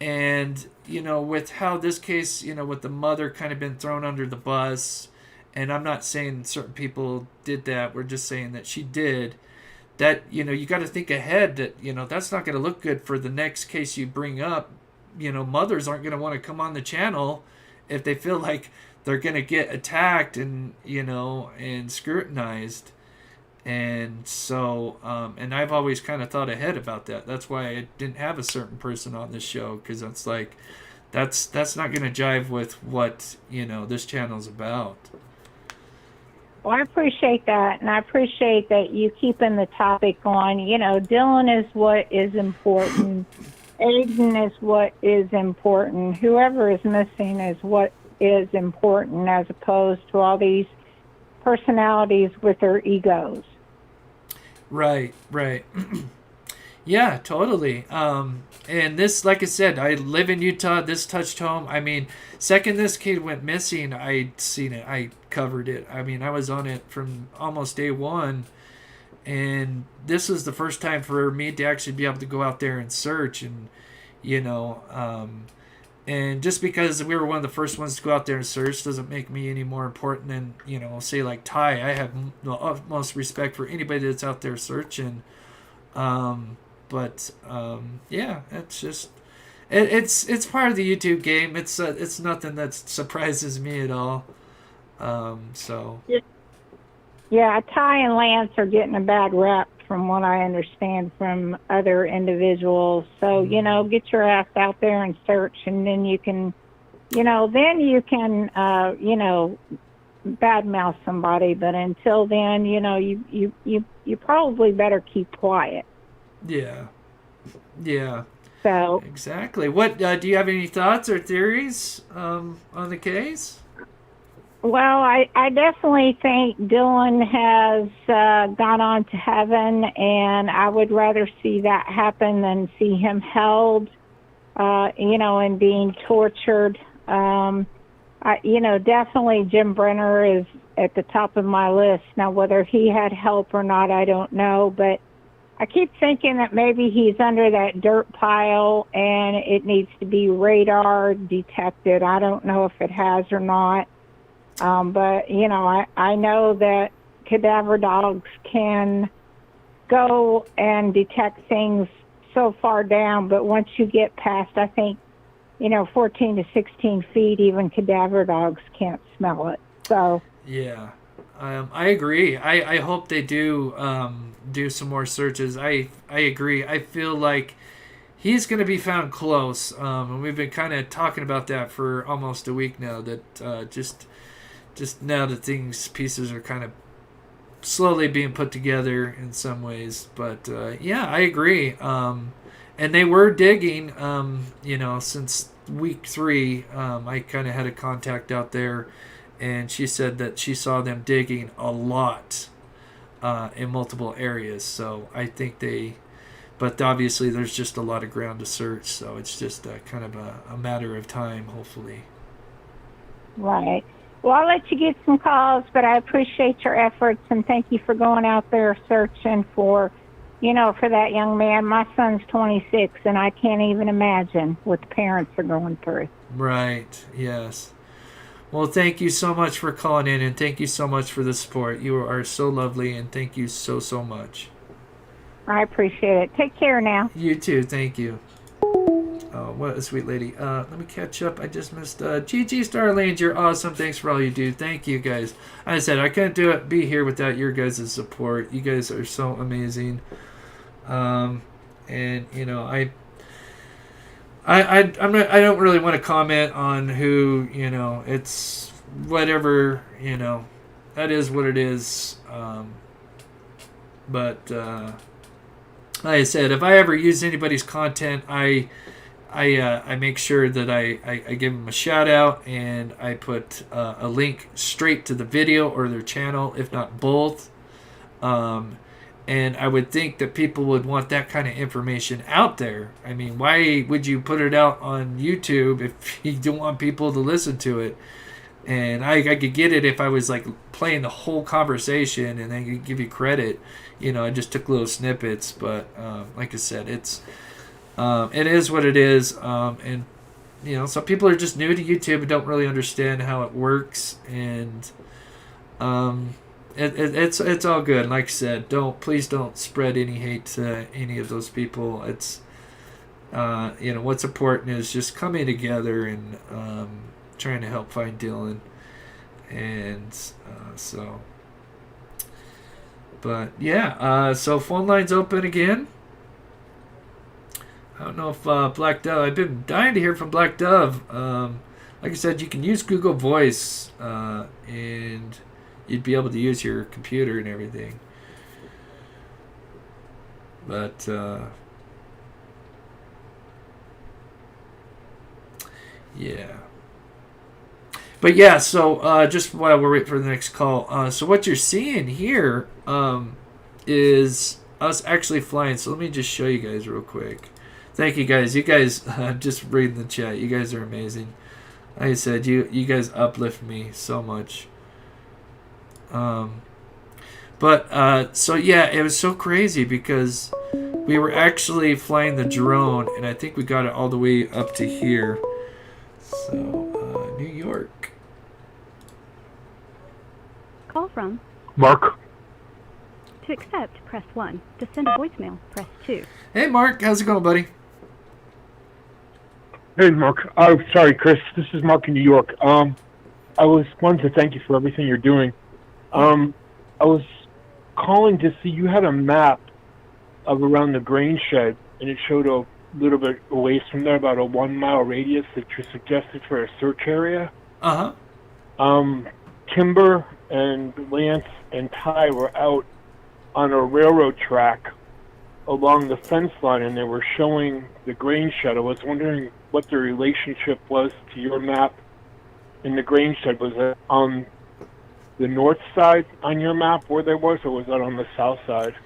and with how this case, with the mother kind of been thrown under the bus, and I'm not saying certain people did that. We're just saying that she did that. You got to think ahead that that's not going to look good for the next case you bring up. Mothers aren't going to want to come on the channel if they feel like they're going to get attacked and and scrutinized. And so and I've always kind of thought ahead about that. That's why I didn't have a certain person on this show, because it's like that's not going to jive with what this channel's about. Well, I appreciate that, and I appreciate that you keeping the topic on. Dylan is what is important. Aiden is what is important. Whoever is missing is what is important, as opposed to all these personalities with their egos. Right. Yeah, totally. And this, like I said, I live in Utah. This touched home. I mean, second this kid went missing, I'd seen it. I covered it. I mean, I was on it from almost day one. And this was the first time for me to actually be able to go out there and search. And, and just because we were one of the first ones to go out there and search doesn't make me any more important than, say like Ty. I have the utmost respect for anybody that's out there searching. Yeah, it's just it's part of the YouTube game. It's nothing that surprises me at all. So Yeah, Ty and Lance are getting a bad rep from what I understand from other individuals. So, get your ass out there and search, and then you can, badmouth somebody. But until then, you probably better keep quiet. Yeah. So Exactly. What do you have any thoughts or theories on the case? well, I definitely think Dylan has gone on to heaven, and I would rather see that happen than see him held, and being tortured. Definitely Jim Brenner is at the top of my list. Now, whether he had help or not, I don't know, but I keep thinking that maybe he's under that dirt pile and it needs to be radar detected. I don't know if it has or not. But, I know that cadaver dogs can go and detect things so far down, but once you get past, I think, 14 to 16 feet, even cadaver dogs can't smell it. So Yeah, I agree. I hope they do some more searches. I agree. I feel like he's going to be found close, and we've been kind of talking about that for almost a week now. That just now the pieces are kind of slowly being put together in some ways. But yeah, I agree. And they were digging, since week 3. I kind of had a contact out there, and she said that she saw them digging a lot in multiple areas. So I think but obviously there's just a lot of ground to search. So it's just kind of a matter of time, hopefully. right. Well, I'll let you get some calls, but I appreciate your efforts, and thank you for going out there searching for that young man. My son's 26, and I can't even imagine what the parents are going through. Right. Yes. Well, thank you so much for calling in, and thank you so much for the support. You are so lovely, and thank you so, so much. I appreciate it. Take care now. You too. Thank you. Oh, what a sweet lady. Let me catch up. I just missed GG Starlanes. You're awesome. Thanks for all you do. Thank you, guys. Like I said, I couldn't be here without your guys' support. You guys are so amazing. And I don't really want to comment on who, it's whatever, that is what it is. But like I said, if I ever use anybody's content, I make sure that I give them a shout out, and I put a link straight to the video or their channel, if not both. And I would think that people would want that kind of information out there. I mean, why would you put it out on YouTube if you don't want people to listen to it? And I could get it if I was like playing the whole conversation and then could give you credit. I just took little snippets, but like I said, it is what it is. And some people are just new to YouTube and don't really understand how it works. And it's all good. Like I said, please don't spread any hate to any of those people. It's what's important is just coming together and trying to help find Dylan. And but yeah, so phone lines open again. I don't know if Black Dove, I've been dying to hear from Black Dove. Like I said, you can use Google Voice and you'd be able to use your computer and everything. But yeah. But yeah, so just while we're waiting for the next call, so what you're seeing here is us actually flying. So let me just show you guys real quick. Thank you guys. You guys, just reading the chat. You guys are amazing. Like I said, you guys uplift me so much. But so yeah, it was so crazy because we were actually flying the drone, and I think we got it all the way up to here. So New York. Call from. Mark. To accept, press 1. To send a voicemail, press 2. Hey Mark, how's it going, buddy? Hey, Mark. Oh, sorry, Chris. This is Mark in New York. I wanted to thank you for everything you're doing. I was calling to see you had a map of around the grain shed, and it showed a little bit away from there, about a 1 mile radius that you suggested for a search area. Timber and Lance and Ty were out on a railroad track along the fence line, and they were showing the grain shed. I was wondering what the relationship was to your map and the grain shed. Was it on the north side on your map where there was, or was that on the south side?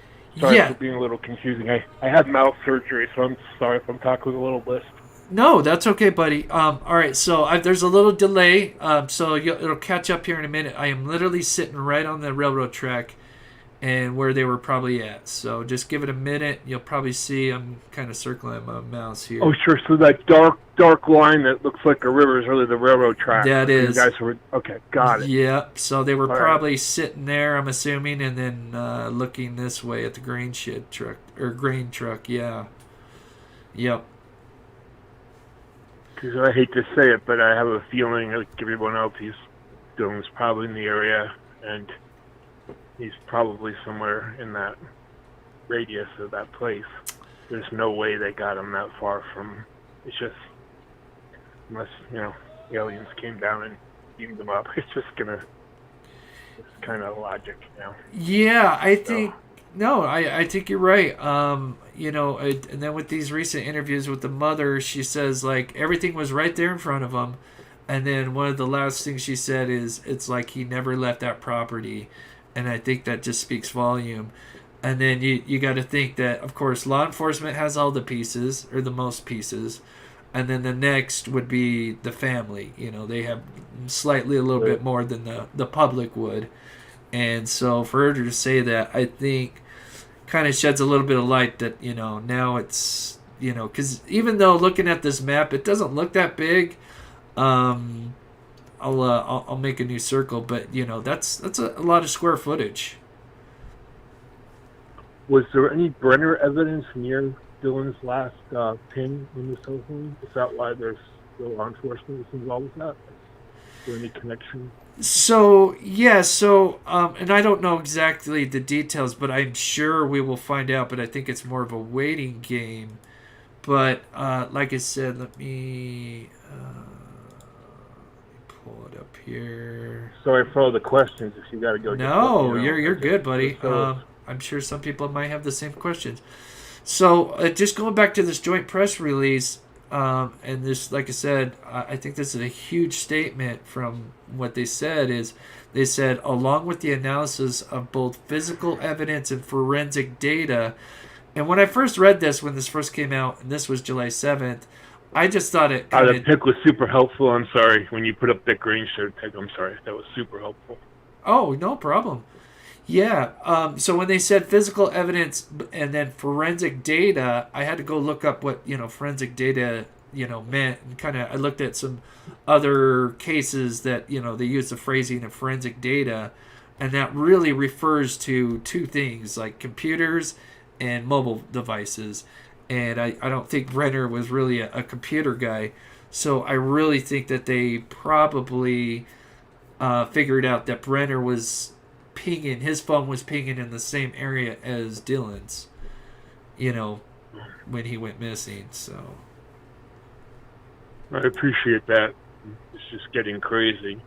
Sorry for being a little confusing. I had mouth surgery, so I'm sorry if I'm talking with a little lisp. No, that's okay, buddy. All right, so there's a little delay, so it'll catch up here in a minute. I am literally sitting right on the railroad track and where they were probably at. So just give it a minute. You'll probably see I'm kind of circling my mouse here. Oh, sure. So that dark line that looks like a river is really the railroad track. That is. You guys were, okay, got it. Yep. So they were All probably right. sitting there, I'm assuming, and then looking this way at the grain shed truck, or grain truck, yeah. Yep. Because I hate to say it, but I have a feeling, like everyone else, Dylan's probably in the area, and he's probably somewhere in that radius of that place. There's no way they got him that far from. It's just, unless aliens came down and beamed them up. It's kind of logic, Yeah, I think. No, I think you're right. And then with these recent interviews with the mother, she says like everything was right there in front of him, and then one of the last things she said is it's like he never left that property, and I think that just speaks volume. And then you got to think that of course law enforcement has all the pieces or the most pieces, and then the next would be the family. They have slightly a little bit more than the public would, and so for her to say that, I think kind of sheds a little bit of light that now it's because even though looking at this map it doesn't look that big, I'll make a new circle, but that's a lot of square footage. Was there any Brenner evidence near Dylan's last pin on the cell phone? Is that why there's the law enforcement that's involved with that? Is there any connection? So yeah, and I don't know exactly the details, but I'm sure we will find out. But I think it's more of a waiting game. But like I said, let me pull it up here. Sorry for all the questions. If you got to go. No, you're good, buddy. I'm sure some people might have the same questions. So just going back to this joint press release, And this, like I said, I think this is a huge statement from what they said is they said, along with the analysis of both physical evidence and forensic data. And when I first read this, when this first came out, and this was July 7th, I just thought it kind The pic was super helpful. I'm sorry. When you put up that green shirt pic, I'm sorry. That was super helpful. Oh, no problem. Yeah. So when they said physical evidence and then forensic data, I had to go look up what, forensic data, meant. And kind of, I looked at some other cases that, they use the phrasing of forensic data. And that really refers to two things, like computers and mobile devices. And I don't think Brenner was really a computer guy. So I really think that they probably figured out that Brenner was pinging, his phone was pinging in the same area as Dylan's, when he went missing. So I appreciate that. It's just getting crazy.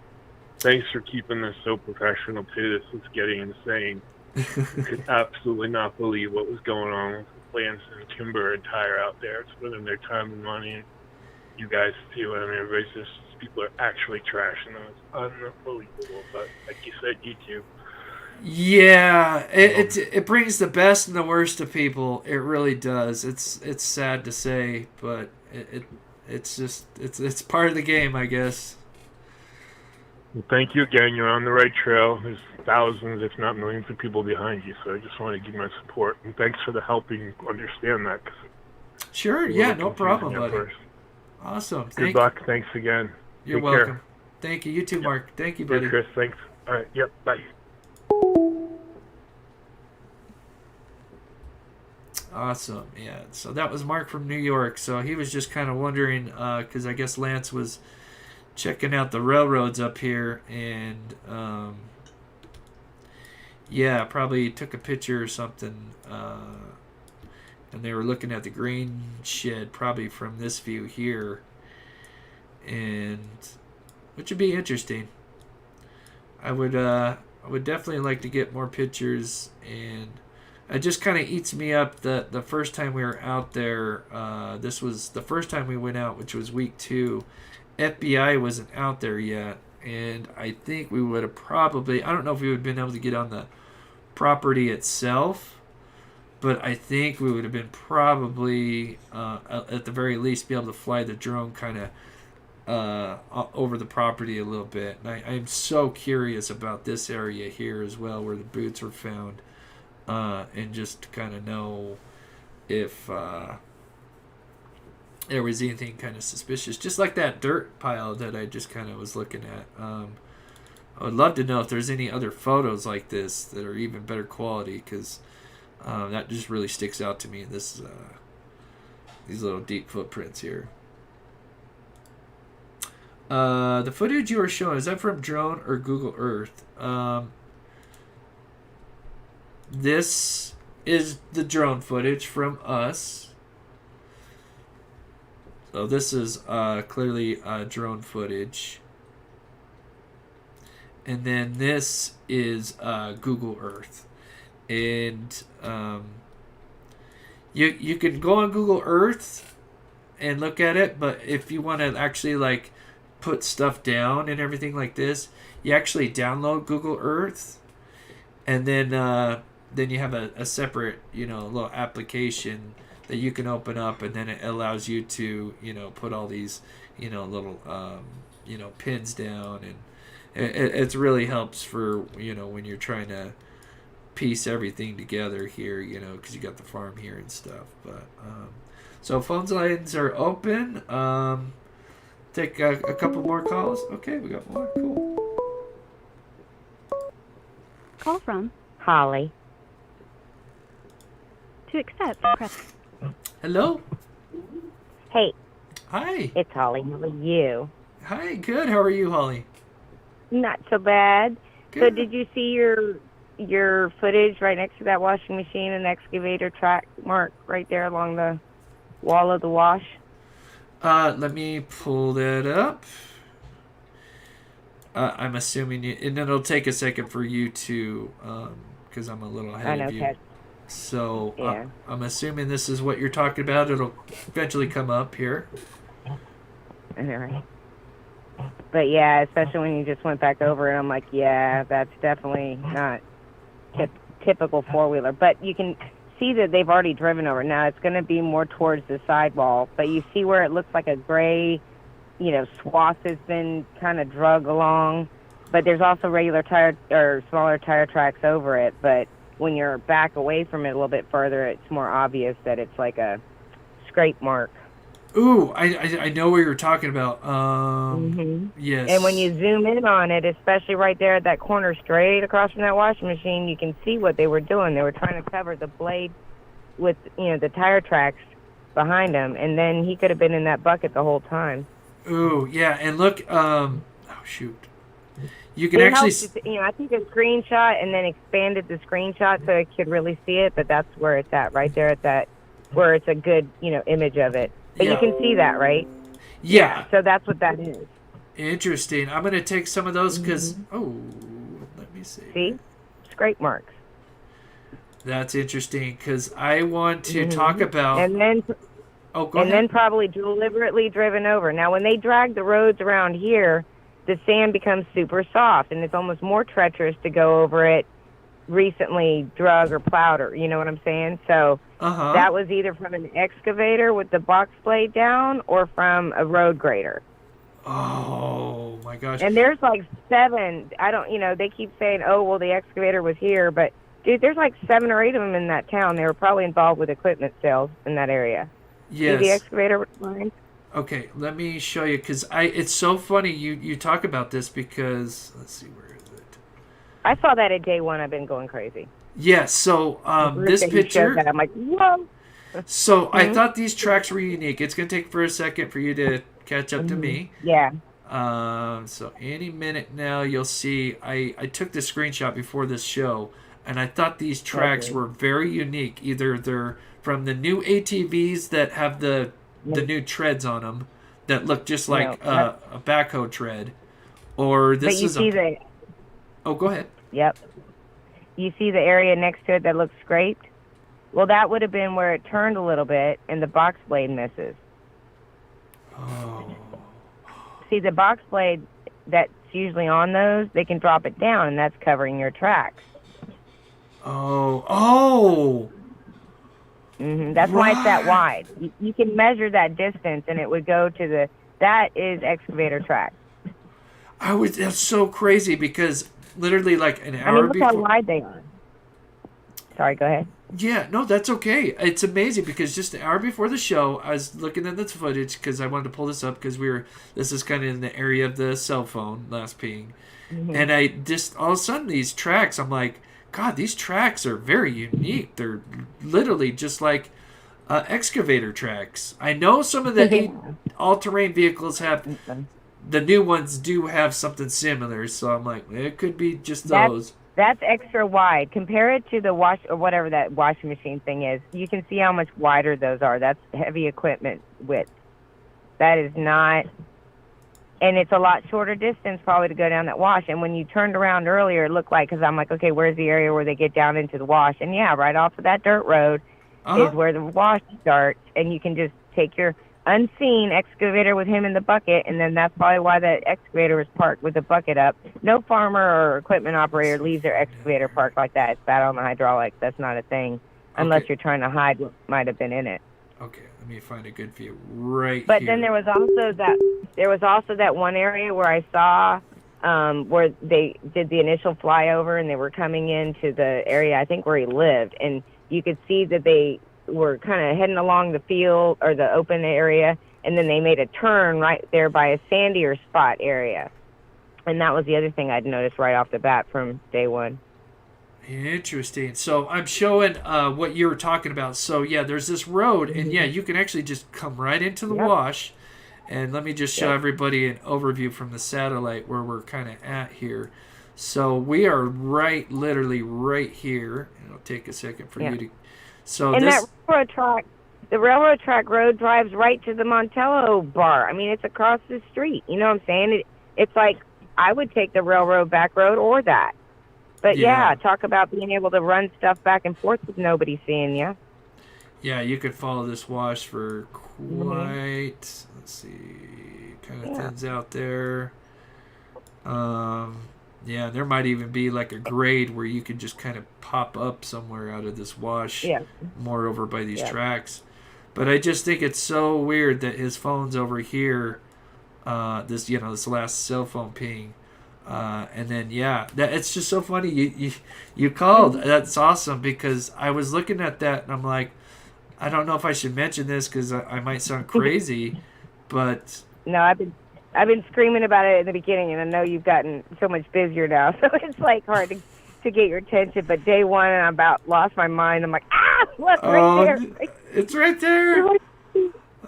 Thanks for keeping this so professional, too. This is getting insane. I could absolutely not believe what was going on with the Lance and Timber and Tire out there, spending their time and money. And you guys too. I mean, everybody's just, people are actually trashing them. It's unbelievable. But like you said, YouTube. Yeah, it brings the best and the worst of people. It really does. It's sad to say, but it's part of the game, I guess. Well, thank you again. You're on the right trail. There's thousands, if not millions, of people behind you. So I just want to give my support. And thanks for the helping understand that. Sure. Yeah, no problem, buddy. First. Awesome. Good luck. Thanks again. You're welcome. Care. Thank you. You too, Mark. Thank you, buddy. Good, Chris. Thanks. All right. Yep. Bye. Awesome. Yeah. So that was Mark from New York. So he was just kind of wondering, because I guess Lance was checking out the railroads up here, and probably took a picture or something, and they were looking at the grain shed probably from this view here, and which would be interesting. I would definitely like to get more pictures, and it just kind of eats me up that the first time we were out there, this was the first time we went out, which was week 2. FBI wasn't out there yet, and I think we would have probably, I don't know if we would have been able to get on the property itself, but I think we would have been probably, at the very least, be able to fly the drone kind of over the property a little bit. And I'm so curious about this area here as well, where the boots were found, and just to kind of know if there was anything kind of suspicious, just like that dirt pile that I just kind of was looking at. I would love to know if there's any other photos like this that are even better quality, because that just really sticks out to me. This these little deep footprints here. The footage you were showing, is that from drone or Google Earth? This is the drone footage from us. So this is clearly drone footage. And then this is Google Earth. And you can go on Google Earth and look at it, but if you want to actually like put stuff down and everything like this, you actually download Google Earth, and then you have a separate little application that you can open up, and then it allows you to put all these little pins down, and it really helps for when you're trying to piece everything together here, because you got the farm here and stuff. But so phone lines are open. Take a couple more calls. Okay, we got more. Cool. Call from Holly. To accept, press. Hello. Hey. Hi. It's Holly. How are you? Hi. Good. How are you, Holly? Not so bad. Good. So did you see your footage right next to that washing machine and excavator track mark right there along the wall of the wash? Let me pull that up. I'm assuming and it'll take a second for you to, because I'm a little ahead of you. Okay. So Yeah. I'm assuming this is what you're talking about. It'll eventually come up here. All right. But yeah, especially when you just went back over it, I'm like, yeah, that's definitely not typical four-wheeler. But you can see that they've already driven over. Now it's going to be more towards the sidewall, but you see where it looks like a gray, swath has been kind of drug along. But there's also regular tire or smaller tire tracks over it. But when you're back away from it a little bit further, it's more obvious that it's like a scrape mark. Ooh, I know what you're talking about. Yes. And when you zoom in on it, especially right there at that corner straight across from that washing machine, you can see what they were doing. They were trying to cover the blade with, the tire tracks behind him. And then he could have been in that bucket the whole time. Ooh, yeah. And look, oh, shoot. You can It actually... helped, I took a screenshot and then expanded the screenshot so I could really see it. But that's where it's at, right there at that, where it's a good, image of it. But you can see that, right? Yeah. So that's what that is. Interesting. I'm going to take some of those because... Oh, let me see. See? Scrape marks. That's interesting because I want to talk about... And then... Oh, go ahead. And then probably deliberately driven over. Now, when they drag the roads around here, the sand becomes super soft, and it's almost more treacherous to go over it recently drug or plowed, or you know what I'm saying? So that was either from an excavator with the box blade down or from a road grader. Oh, my gosh. And there's like 7. I don't, they keep saying, oh, well, the excavator was here, but, dude, there's like 7 or 8 of them in that town. They were probably involved with equipment sales in that area. Yes. See the excavator line? Okay, let me show you because it's so funny you talk about this because let's see, where is it? I saw that at day one. I've been going crazy. Yes, so this picture. That, I'm like, whoa. So I thought these tracks were unique. It's gonna take for a second for you to catch up to me. Yeah. So any minute now you'll see I took the screenshot before this show, and I thought these tracks were very unique. Either they're from the new ATVs that have the new treads on them that look just like a backhoe tread, or this is a... Oh, go ahead. Yep. You see the area next to it that looks scraped? Well, that would have been where it turned a little bit and the box blade misses. Oh. See, the box blade that's usually on those, they can drop it down, and that's covering your tracks. Oh. That's why it's that wide. You can measure that distance, and it would go to that is excavator track. That's so crazy because literally like an hour look before. how wide they are. Sorry, go ahead. Yeah, no, that's okay. It's amazing because just an hour before the show, I was looking at this footage because I wanted to pull this up because this is kind of in the area of the cell phone last ping. And I just, all of a sudden these tracks, I'm like, God, these tracks are very unique. They're literally just like excavator tracks. I know some of the all-terrain vehicles have, the new ones do have something similar, so I'm like, it could be just those. That's extra wide. Compare it to the wash or whatever that washing machine thing is. You can see how much wider those are. That's heavy equipment width. That is not, and it's a lot shorter distance probably to go down that wash. And when you turned around earlier, it looked like, because I'm like, okay, where's the area where they get down into the wash? And yeah, right off of that dirt road is where the wash starts, and you can just take your unseen excavator with him in the bucket, and then that's probably why that excavator was parked with the bucket up. No farmer or equipment operator leaves their excavator parked like that. It's bad on the hydraulics. That's not a thing, unless you're trying to hide what might have been in it. Okay, let me find a good view right but here. Then there was also that one area where I saw where they did the initial flyover, and they were coming into the area, I think, where he lived, and you could see that they were kind of heading along the field or the open area, and then they made a turn right there by a sandier spot area. And that was the other thing I'd noticed right off the bat from day one. Interesting. So I'm showing what you were talking about. So yeah, there's this road, and yeah, you can actually just come right into the wash. And let me just show everybody an overview from the satellite where we're kind of at here. So we are literally right here. It'll take a second for you to... So and that railroad track road drives right to the Montello bar. I mean, it's across the street. You know what I'm saying? It's like I would take the railroad back road or that. But Yeah. yeah, talk about being able to run stuff back and forth with nobody seeing you. Yeah, you could follow this wash for Mhm. quite. Let's see, kind of Yeah. thins out there. Um, yeah, there might even be like a grade where you could just kind of pop up somewhere out of this wash, Yeah. more over by these Yeah. tracks. But I just think it's so weird that his phone's over here. This last cell phone ping. And then that it's just so funny. You called. That's awesome because I was looking at that and I'm like, I don't know if I should mention this because I might sound crazy, but No, I've been screaming about it in the beginning, and I know you've gotten so much busier now, so it's like hard to get your attention. But day one, and I about lost my mind. I'm like, look right there. it's right there. But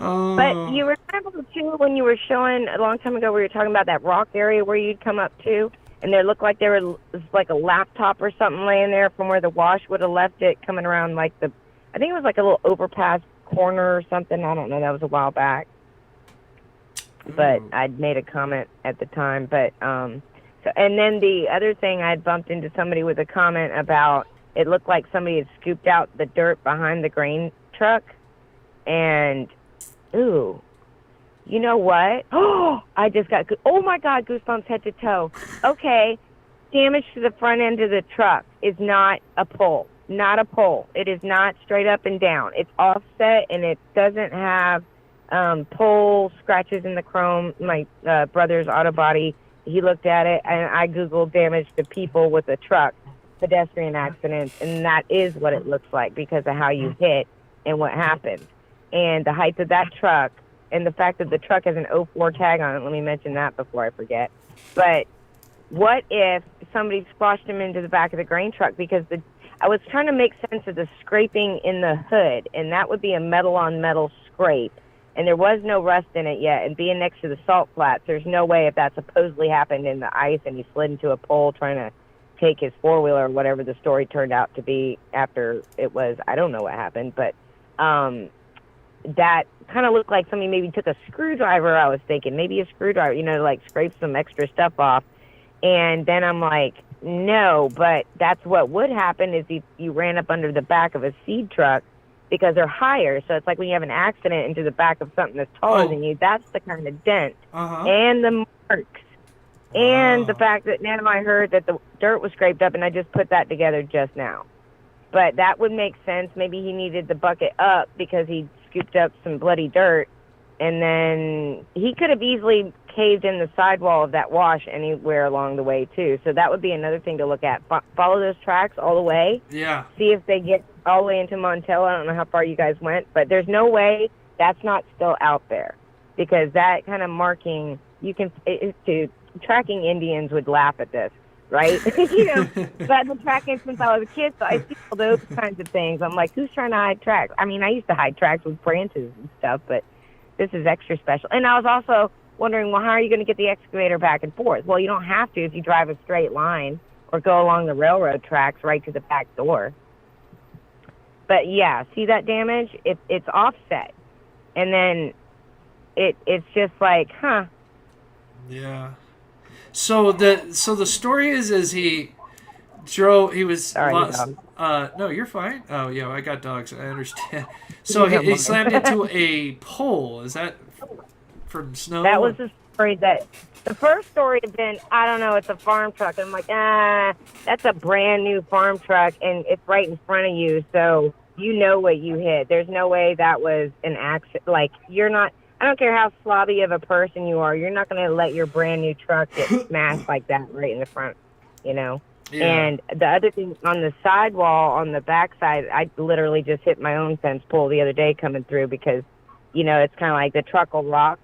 Oh, you remember too when you were showing a long time ago where you were talking about that rock area where you'd come up to, and there looked like there was like a laptop or something laying there from where the wash would have left it, coming around like I think it was like a little overpass corner or something. I don't know. That was a while back. But I'd made a comment at the time. But so, and then the other thing, I'd bumped into somebody with a comment about it looked like somebody had scooped out the dirt behind the grain truck, and ooh, you know what? Oh, I just got oh my God, goosebumps head to toe. Okay, damage to the front end of the truck is not a pull, not a pull. It is not straight up and down. It's offset, and it doesn't have pull scratches in the chrome. My brother's auto body, he looked at it, and I googled damage to people with a truck, pedestrian accidents, and that is what it looks like because of how you hit and what happened, and the height of that truck, and the fact that the truck has an 04 tag on it. Let me mention that before I forget. But what if somebody squashed him into the back of the grain truck? Because I was trying to make sense of the scraping in the hood, and that would be a metal on metal scrape. And there was no rust in it yet. And being next to the salt flats, there's no way if that supposedly happened in the ice and he slid into a pole trying to take his four-wheeler or whatever the story turned out to be after it was. I don't know what happened, but that kind of looked like somebody maybe took a screwdriver. I was thinking maybe a screwdriver, like scrape some extra stuff off. And then I'm like, no, but that's what would happen is if you ran up under the back of a seed truck, because they're higher. So it's like when you have an accident into the back of something that's taller than you, that's the kind of dent. And the marks. And the fact that now I heard that the dirt was scraped up, and I just put that together just now. But that would make sense. Maybe he needed the bucket up because he scooped up some bloody dirt. And then he could have easily caved in the sidewall of that wash anywhere along the way, too. So that would be another thing to look at. Follow those tracks all the way. Yeah. See if they get all the way into Montello. I don't know how far you guys went, but there's no way that's not still out there. Because that kind of marking, tracking Indians would laugh at this, right? But I've been tracking since I was a kid, so I see all those kinds of things. I'm like, who's trying to hide tracks? I mean, I used to hide tracks with branches and stuff, but this is extra special. And I was also wondering, well, how are you going to get the excavator back and forth? Well, you don't have to if you drive a straight line or go along the railroad tracks right to the back door. But yeah, see that damage? It's offset. And then it's just like, huh. Yeah. So the story is he drove. He was. Sorry, No, you're fine. Oh yeah, I got dogs. I understand. So he slammed into a pole. Is that from snow? That was the story. The first story had been, I don't know, it's a farm truck. And I'm like, that's a brand new farm truck, and it's right in front of you, so you know what you hit. There's no way that was an accident. Like, you're not. I don't care how slobby of a person you are. You're not going to let your brand new truck get smashed like that right in the front, Yeah. And the other thing, on the sidewall, on the backside, I literally just hit my own fence pole the other day coming through because, it's kind of like the truck will rock,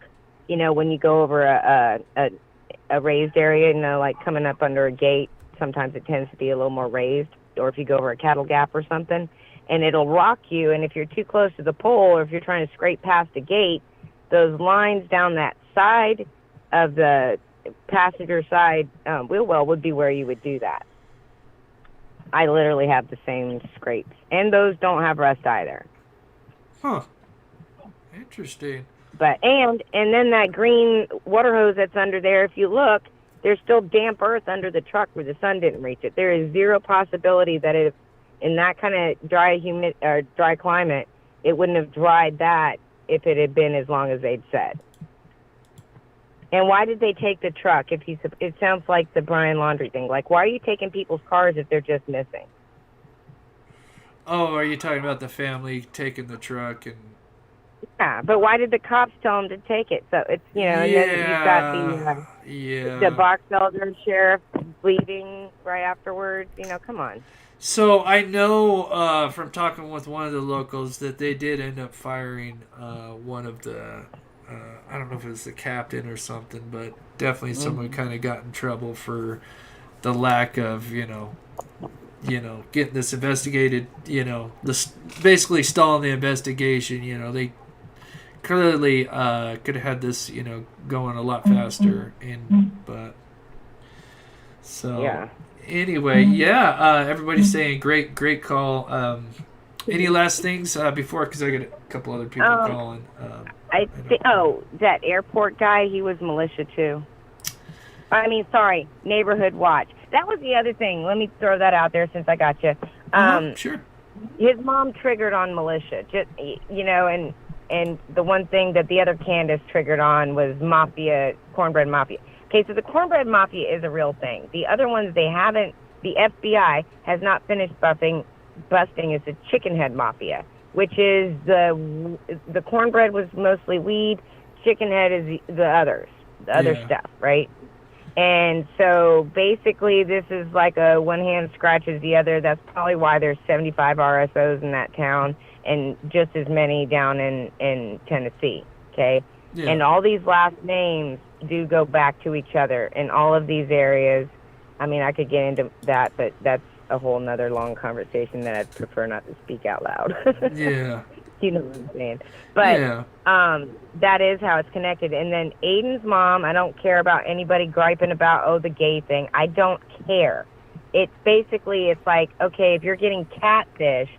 when you go over a raised area, like coming up under a gate. Sometimes it tends to be a little more raised, or if you go over a cattle gap or something, and it'll rock you. And if you're too close to the pole, or if you're trying to scrape past a gate, those lines down that side of the passenger side wheel well would be where you would do that. I literally have the same scrapes, and those don't have rust either. Huh. Interesting. But and then that green water hose that's under there, if you look, there's still damp earth under the truck where the sun didn't reach it. There is zero possibility that if in that kind of dry climate, it wouldn't have dried that if it had been as long as they'd said. And why did they take the truck? It sounds like the Brian Laundrie thing. Like, why are you taking people's cars if they're just missing? Oh, are you talking about the family taking the truck and? Yeah, but why did the cops tell them to take it? So it's and then you've got the box elder sheriff leaving right afterwards. Come on. So I know from talking with one of the locals that they did end up firing one of the. I don't know if it was the captain or something, but definitely someone kind of got in trouble for the lack of, getting this investigated, basically stalling the investigation. They clearly could have had this, going a lot faster. Anyway, everybody's saying great call. Any last things before, because I got a couple other people calling. That airport guy, he was militia too. Neighborhood watch. That was the other thing. Let me throw that out there since I got you. Sure. His mom triggered on militia, and the one thing that the other Candace triggered on was mafia, cornbread mafia. Okay, so the cornbread mafia is a real thing. The other ones they haven't. The FBI has not finished busting is the chicken head mafia, which is the cornbread was mostly weed, chicken head is the other stuff, right? And so basically this is like a one hand scratches the other. That's probably why there's 75 RSOs in that town and just as many down in Tennessee, okay? Yeah. And all these last names do go back to each other in all of these areas. I could get into that, but that's a whole nother long conversation that I'd prefer not to speak out loud. Yeah. You know what I'm saying? But that is how it's connected. And then Aiden's mom, I don't care about anybody griping about, the gay thing. I don't care. It's like, okay, if you're getting catfished,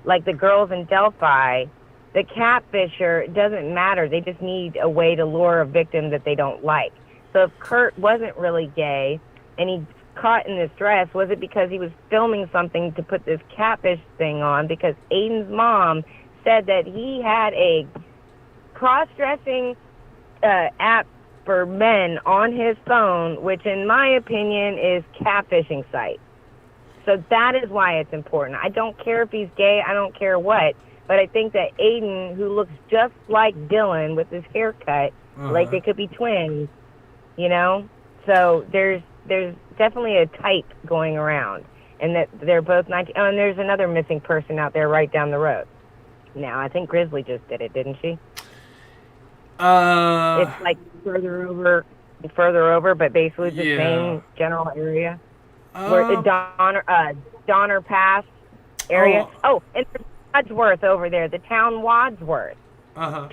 like the girls in Delphi, the catfisher, it doesn't matter. They just need a way to lure a victim that they don't like. So if Kurt wasn't really gay and he caught in this dress, was it because he was filming something to put this catfish thing on? Because Aiden's mom said that he had a cross-dressing app for men on his phone, which in my opinion is catfishing site. So that is why it's important. I don't care if he's gay, I don't care what, but I think that Aiden, who looks just like Dylan with his haircut, like they could be twins, so there's definitely a type going around, and that they're both 19. Oh, and there's another missing person out there right down the road. Now, I think Grizzly just did it, didn't she? It's like further over, but basically the same general area. Where Donner Pass area. Oh, and there's Wadsworth over there, the town Wadsworth. I'm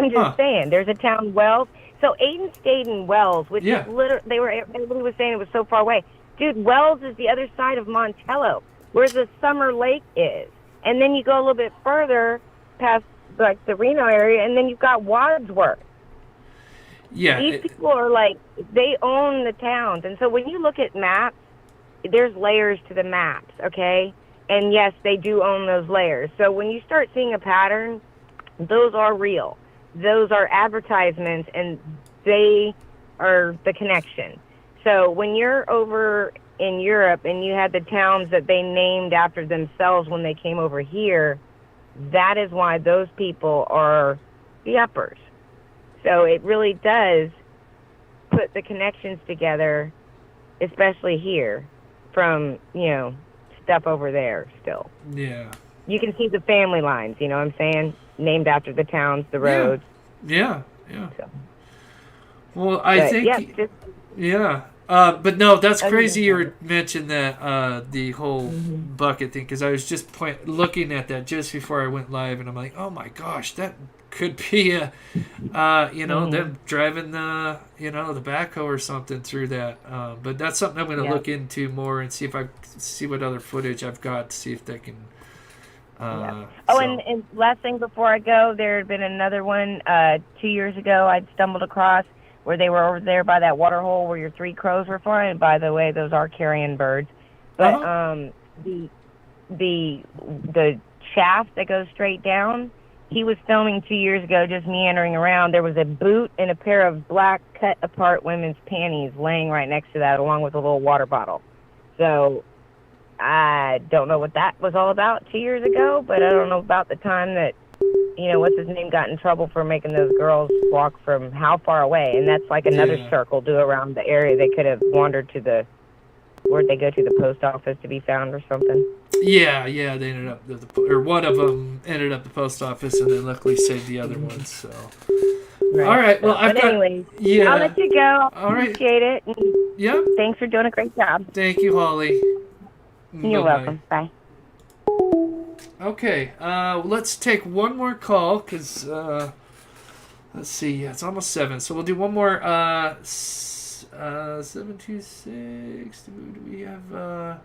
just saying, there's a town Wells. So Aiden stayed in Wells, which is literally, everybody was saying it was so far away. Dude, Wells is the other side of Montello, where the Summer Lake is. And then you go a little bit further past, like, the Reno area, and then you've got Wadsworth. Yeah. These people are like, they own the towns. And so when you look at maps, there's layers to the maps, okay? And yes, they do own those layers. So when you start seeing a pattern, those are real. Those are advertisements, and they are the connection. So when you're over in Europe and you had the towns that they named after themselves when they came over here, that is why those people are the uppers. So it really does put the connections together, especially here, from, stuff over there still. Yeah. You can see the family lines, you know what I'm saying? Named after the towns, the roads. Yeah. So. Well, but no, that's crazy you mentioned that, the whole bucket thing, because I was just looking at that just before I went live, and I'm like, oh my gosh, that could be them driving the backhoe or something through that. But that's something I'm going to look into more and see what other footage I've got to see if they can. And last thing before I go, there had been another one 2 years ago I'd stumbled across where they were over there by that water hole where your 3 crows were flying. By the way, those are carrion birds. But the shaft that goes straight down, he was filming 2 years ago, just meandering around. There was a boot and a pair of black cut apart women's panties laying right next to that, along with a little water bottle. So I don't know what that was all about 2 years ago, but I don't know about the time that, what's his name got in trouble for making those girls walk from how far away. And that's like another circle due around the area. They could have wandered to where'd they go to, the post office to be found or something? Yeah, they ended up, one of them ended up the post office, and then luckily saved the other one. So, right. All right. Well, anyways, I'll let you go. All right. Appreciate it. Yeah. Thanks for doing a great job. Thank you, Holly. You're welcome. Bye. Okay. Let's take one more call because let's see. Yeah, it's almost 7, so we'll do one more. 726. Do we have?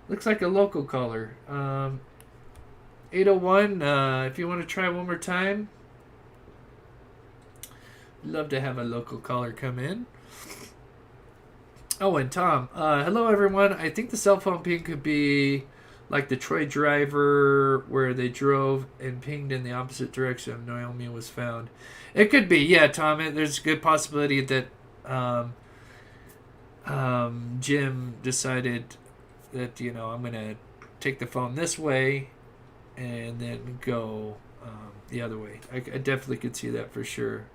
Looks like a local caller. 801. If you want to try one more time. Love to have a local caller come in. Oh, and Tom. Hello, everyone. I think the cell phone ping could be like the Troy driver where they drove and pinged in the opposite direction. Naomi was found. It could be. Yeah, Tom. There's a good possibility that Jim decided that, I'm going to take the phone this way and then go the other way. I definitely could see that for sure.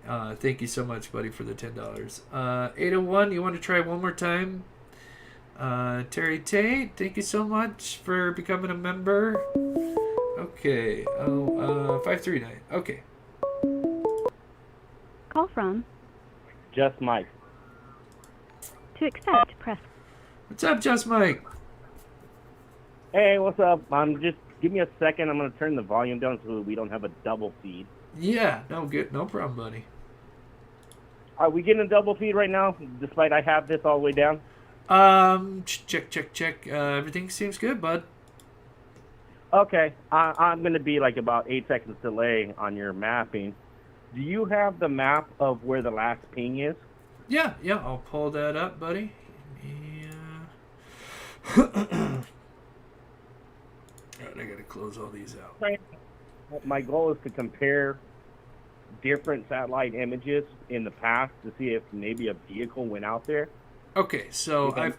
Thank you so much, buddy, for the $10. 801, you want to try one more time? Terry Tate, thank you so much for becoming a member. Okay. 539. Okay. Call from. Just Mike. To accept, press. What's up, Just Mike? Hey, what's up? Give me a second. I'm going to turn the volume down so we don't have a double feed. Yeah, no problem, buddy. Are we getting a double feed right now, despite I have this all the way down? Check. Everything seems good, bud. Okay. I'm going to be like about 8 seconds delay on your mapping. Do you have the map of where the last ping is? Yeah, I'll pull that up, buddy. Yeah. Alright, I gotta close all these out. My goal is to compare different satellite images in the past to see if maybe a vehicle went out there. Okay, so I've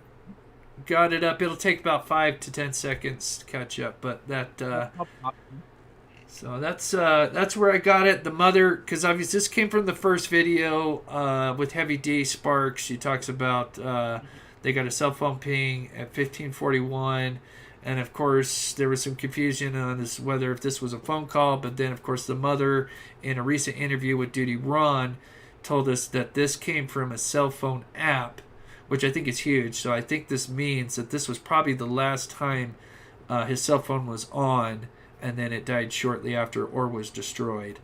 got it up. It'll take about 5 to 10 seconds to catch up, but that so that's where I got it. The mother, because obviously this came from the first video with Heavy D Sparks. She talks about they got a cell phone ping at 1541, and of course there was some confusion on this whether if this was a phone call. But then of course the mother, in a recent interview with Duty Ron, told us that this came from a cell phone app, which I think is huge. So I think this means that this was probably the last time his cell phone was on, and then it died shortly after or was destroyed.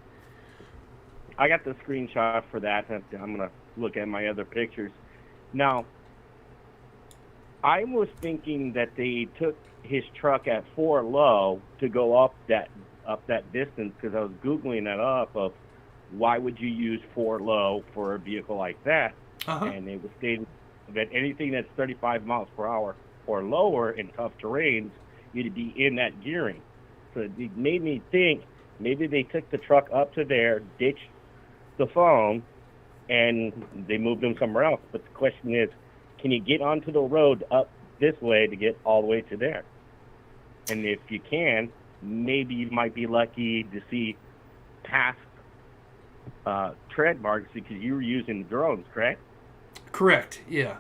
I got the screenshot for that. I'm going to look at my other pictures. Now, I was thinking that they took his truck at 4 low to go up that distance, because I was Googling that up of why would you use 4 low for a vehicle like that? And it was stated that anything that's 35 miles per hour or lower in tough terrains, you'd be in that gearing. So it made me think maybe they took the truck up to there, ditched the phone, and they moved them somewhere else. But the question is, can you get onto the road up this way to get all the way to there? And if you can, maybe you might be lucky to see past tread marks because you were using drones, correct? Correct, yeah.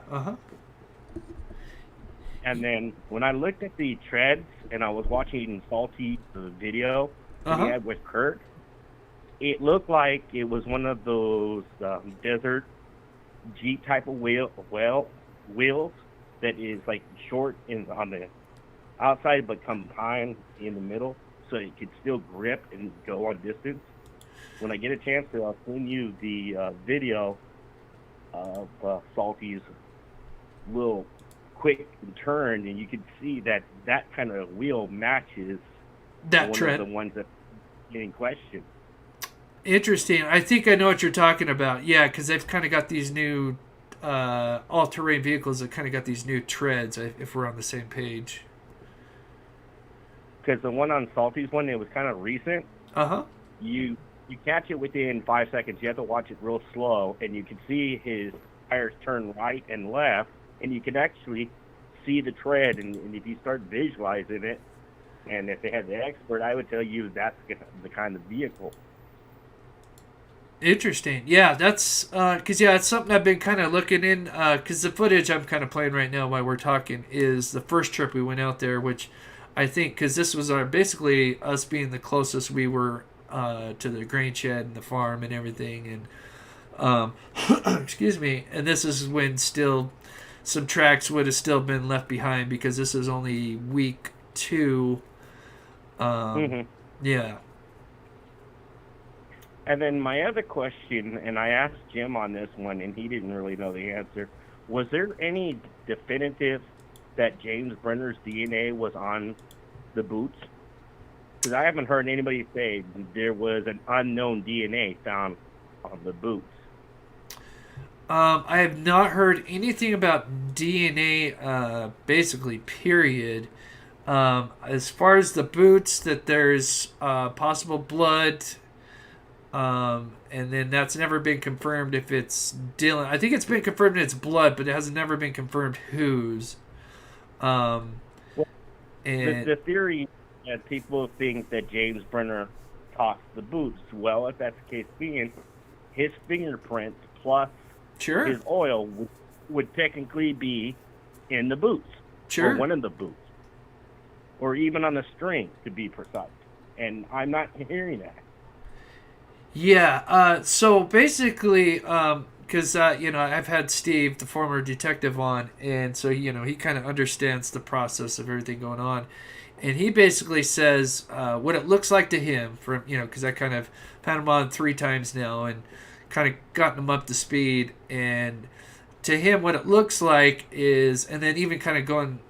And then when I looked at the treads and I was watching Salty's video that he had with Kurt, it looked like it was one of those desert Jeep type of wheels that is like short on the outside but combined in the middle, so it could still grip and go on distance. When I get a chance to, I'll send you the video of Salty's little quick turn, and you can see that kind of wheel matches that one tread. of the ones that in question. Interesting. I think I know what you're talking about. Yeah, because they've kind of got these new all-terrain vehicles that kind of got these new treads. If we're on the same page. Because the one on Salty's one, it was kind of recent. Uh-huh. You catch it within 5 seconds. You have to watch it real slow, and you can see his tires turn right and left, and you can actually see the tread. And if you start visualizing it, and if they had the expert, I would tell you that's the kind of vehicle. Interesting. Yeah, that's because it's something I've been kind of looking in. Because the footage I'm kind of playing right now while we're talking is the first trip we went out there, which I think because this was basically us being the closest we were to the grain shed and the farm and everything, and excuse me. And this is when still some tracks would have still been left behind because this is only week 2. Yeah. And then my other question, and I asked Jim on this one, and he didn't really know the answer. Was there any definitive that James Brenner's DNA was on the boots? Because I haven't heard anybody say there was an unknown DNA found on the boots. I have not heard anything about DNA, basically, period. As far as the boots, that there's possible blood, and then that's never been confirmed if it's Dylan. I think it's been confirmed it's blood, but it has never been confirmed whose. And The theory that people think that James Brenner tossed the boots. Well, if that's the case being, his fingerprint plus sure, his oil would technically be in the boots. sure, Or one of the boots. Or even on the string, to be precise. And I'm not hearing that. Yeah, so basically, because, I've had Steve, the former detective, on, and so, he kind of understands the process of everything going on. And he basically says what it looks like to him, from because I kind of had him on 3 times now and kind of gotten him up to speed. And to him, what it looks like is, and then even kind of going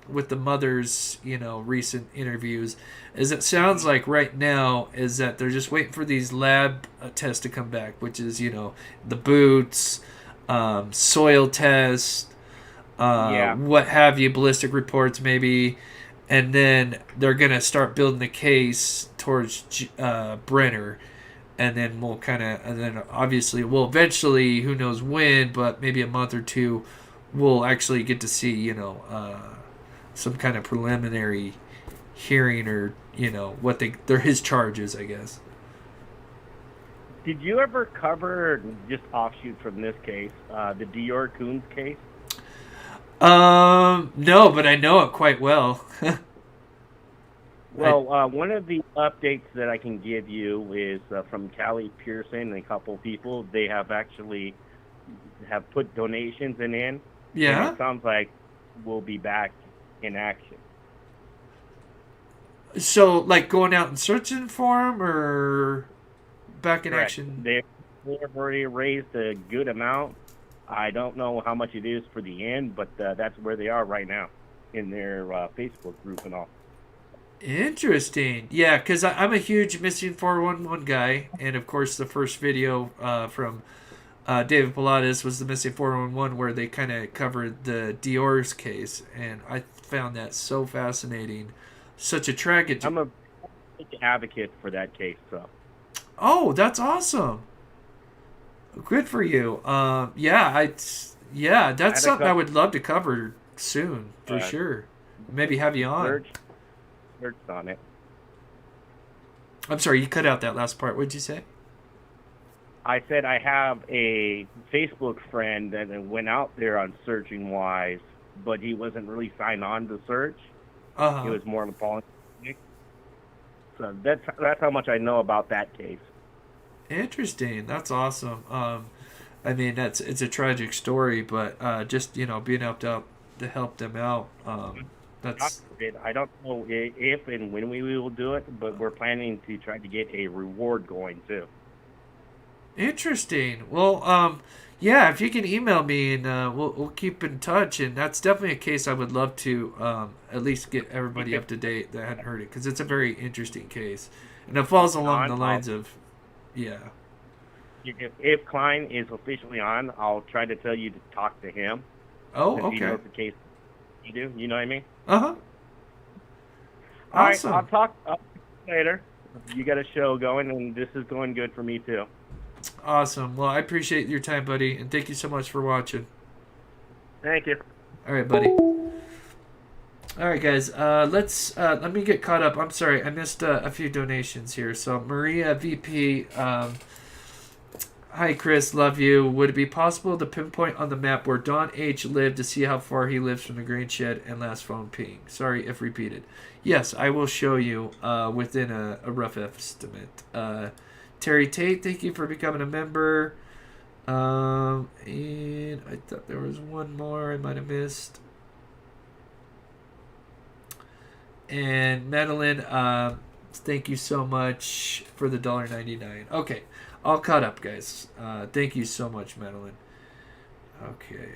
with the mother's, recent interviews, is it sounds like right now is that they're just waiting for these lab tests to come back, which is, the boots, soil test, what have you, ballistic reports maybe, and then they're going to start building the case towards Brenner, and then and then obviously, eventually, who knows when, but maybe a month or 2, we'll actually get to see, some kind of preliminary hearing or what they're his charges, I guess. Did you ever cover, just offshoot from this case, the Dior Coons case? No, but I know it quite well. Well, one of the updates that I can give you is from Callie Pearson and a couple of people. They have actually put donations in. Yeah. And it sounds like we'll be back in action. So, like going out and searching for him, or back in Correct. action? They've already raised a good amount. I don't know how much it is for the end, but that's where they are right now in their Facebook group and all. Interesting. Yeah, because I'm a huge Missing 411 guy, and of course the first video from David Pilates was the Missing 411, where they kind of covered the Dior's case, and I found that so fascinating. Such a tragic. I'm a big advocate for that case. So. Oh, that's awesome. Good for you. That's something I would love to cover soon, for sure. Maybe have you on. Search on it. I'm sorry, you cut out that last part. What did you say? I said I have a Facebook friend that went out there on Searching Wise, but he wasn't really signed on to search. He was more of a volunteer. So that's how much I know about that case. Interesting. That's awesome. I mean, it's a tragic story, but just being able to help them out. That's. I don't know if and when we will do it, but we're planning to try to get a reward going too. Interesting. Well, if you can email me and we'll keep in touch, and that's definitely a case I would love to at least get everybody up to date that hadn't heard it, because it's a very interesting case, and it falls along the lines of Yeah. If Klein is officially on, I'll try to tell you to talk to him. Oh, If he okay. knows the case you do. You know what I mean? Uh-huh. All right, Awesome. I'll talk later. You got a show going, and this is going good for me, too. Awesome. Well, I appreciate your time, buddy, and thank you so much for watching. Thank you. All right, buddy. All right, guys. Let me get caught up. I'm sorry, I missed a few donations here. So Maria VP, hi Chris, love you. Would it be possible to pinpoint on the map where Don H lived to see how far he lives from the grain shed and last phone ping? Sorry if repeated. Yes, I will show you within a rough estimate. Terry Tate, thank you for becoming a member. And I thought there was one more I might have missed. And Madeline, thank you so much for the $1.99. Okay, all caught up, guys. Thank you so much, Madeline. Okay.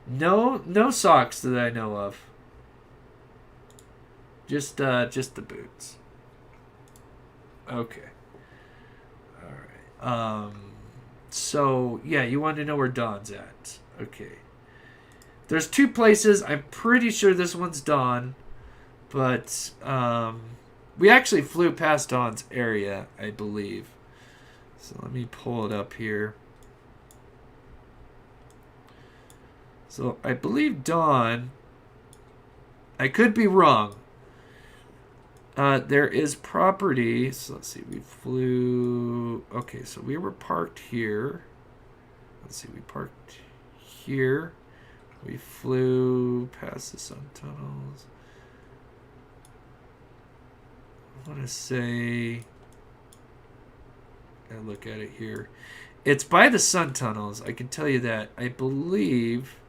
No socks that I know of. Just the boots. Okay. All right. So yeah, you wanted to know where Don's at. Okay. There's two places. I'm pretty sure this one's Don, but we actually flew past Don's area, I believe. So let me pull it up here. So I believe Don. I could be wrong. There is property. So let's see. We flew. Okay, so we were parked here. Let's see. We parked here. We flew past the sun tunnels. I want to say. I look at it here. It's by the sun tunnels. I can tell you that. I believe.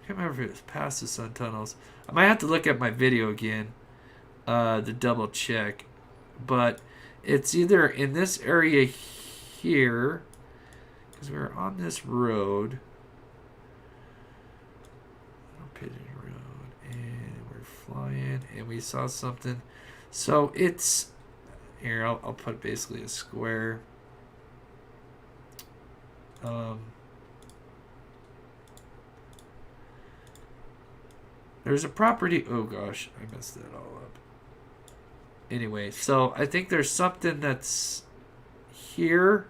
I can't remember if it was past the sun tunnels. I might have to look at my video again to double check. But it's either in this area here, because we're on this road. Pigeon Road, and we're flying, and we saw something. So it's here. I'll put basically a square. There's a property. Oh gosh, I messed that all up. Anyway, so I think there's something that's here,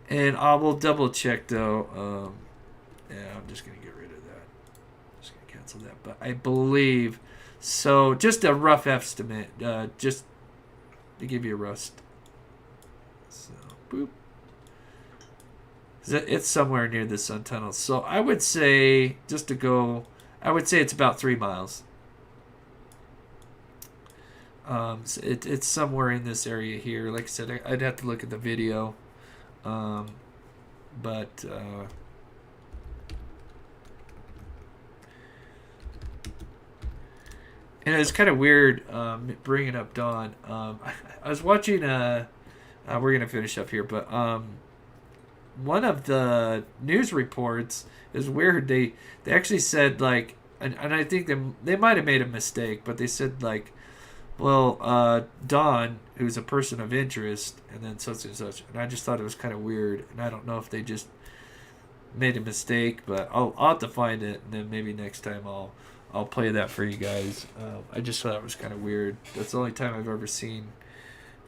and I will double check though. Yeah, I'm just gonna get rid of that. Just gonna cancel that. But I believe so. Just a rough estimate. Just to give you a rough. So boop. It's somewhere near the sun tunnel. So I would say, just to go, I would say it's about 3 miles. So it's somewhere in this area here. Like I said, I'd have to look at the video. But and it was kind of weird bringing up Dawn. I was watching. We're gonna finish up here, but one of the news reports is weird. They actually said like, and I think they might have made a mistake, but they said like, well, Dawn, who's a person of interest, and then such and such. And I just thought it was kind of weird, and I don't know if they just made a mistake, but I'll have to find it, and then maybe next time I'll play that for you guys. I just thought it was kind of weird. That's the only time I've ever seen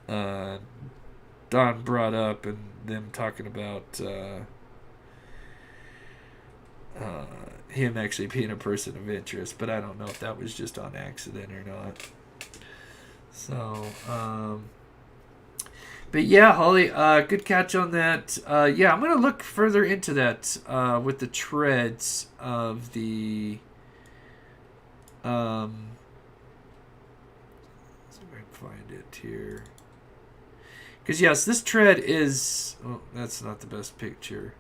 Don brought up and them talking about him actually being a person of interest, but I don't know if that was just on accident or not. So, but yeah, Holly, good catch on that. Yeah, I'm going to look further into that with the treads of the... see if I can find it here. Because, yes, this tread is... Oh, that's not the best picture.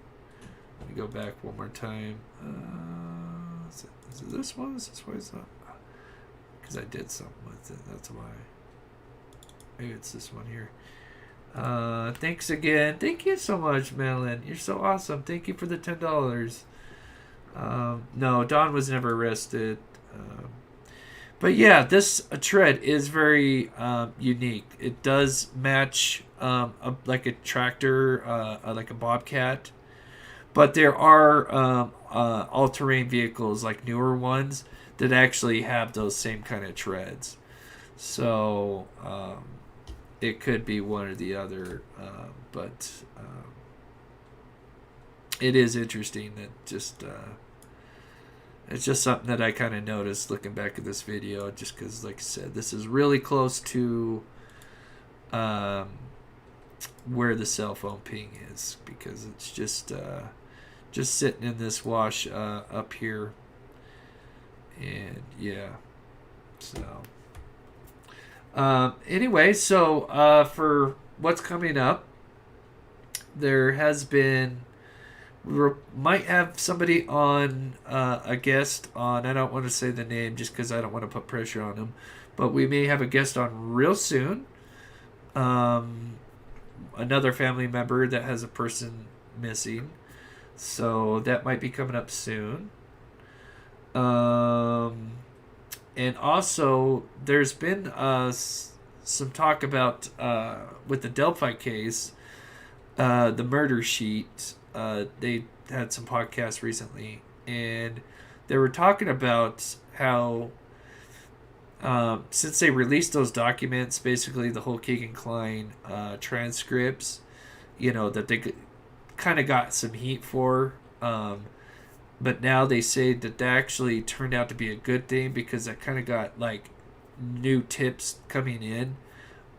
Let me go back one more time. Is it this one? Is this why it's not? Because I did something with it. That's why. Maybe it's this one here. Thanks again. Thank you so much, Madeline. You're so awesome. Thank you for the $10. No, Don was never arrested. But yeah, this tread is very unique. It does match like a tractor, like a Bobcat. But there are all-terrain vehicles, like newer ones, that actually have those same kind of treads. So it could be one or the other. But it is interesting that just... it's just something that I kind of noticed looking back at this video, just because, like I said, this is really close to where the cell phone ping is, because it's just sitting in this wash up here, and yeah. So anyway, so for what's coming up, there has been. We might have somebody on, a guest on, I don't want to say the name just because I don't want to put pressure on them, but we may have a guest on real soon. Another family member that has a person missing. So that might be coming up soon. And also, there's been some talk about, with the Delphi case, the murder sheet. They had some podcasts recently, and they were talking about how since they released those documents, basically the whole Keegan Klein transcripts, that they kind of got some heat for, but now they say that actually turned out to be a good thing, because that kind of got like new tips coming in,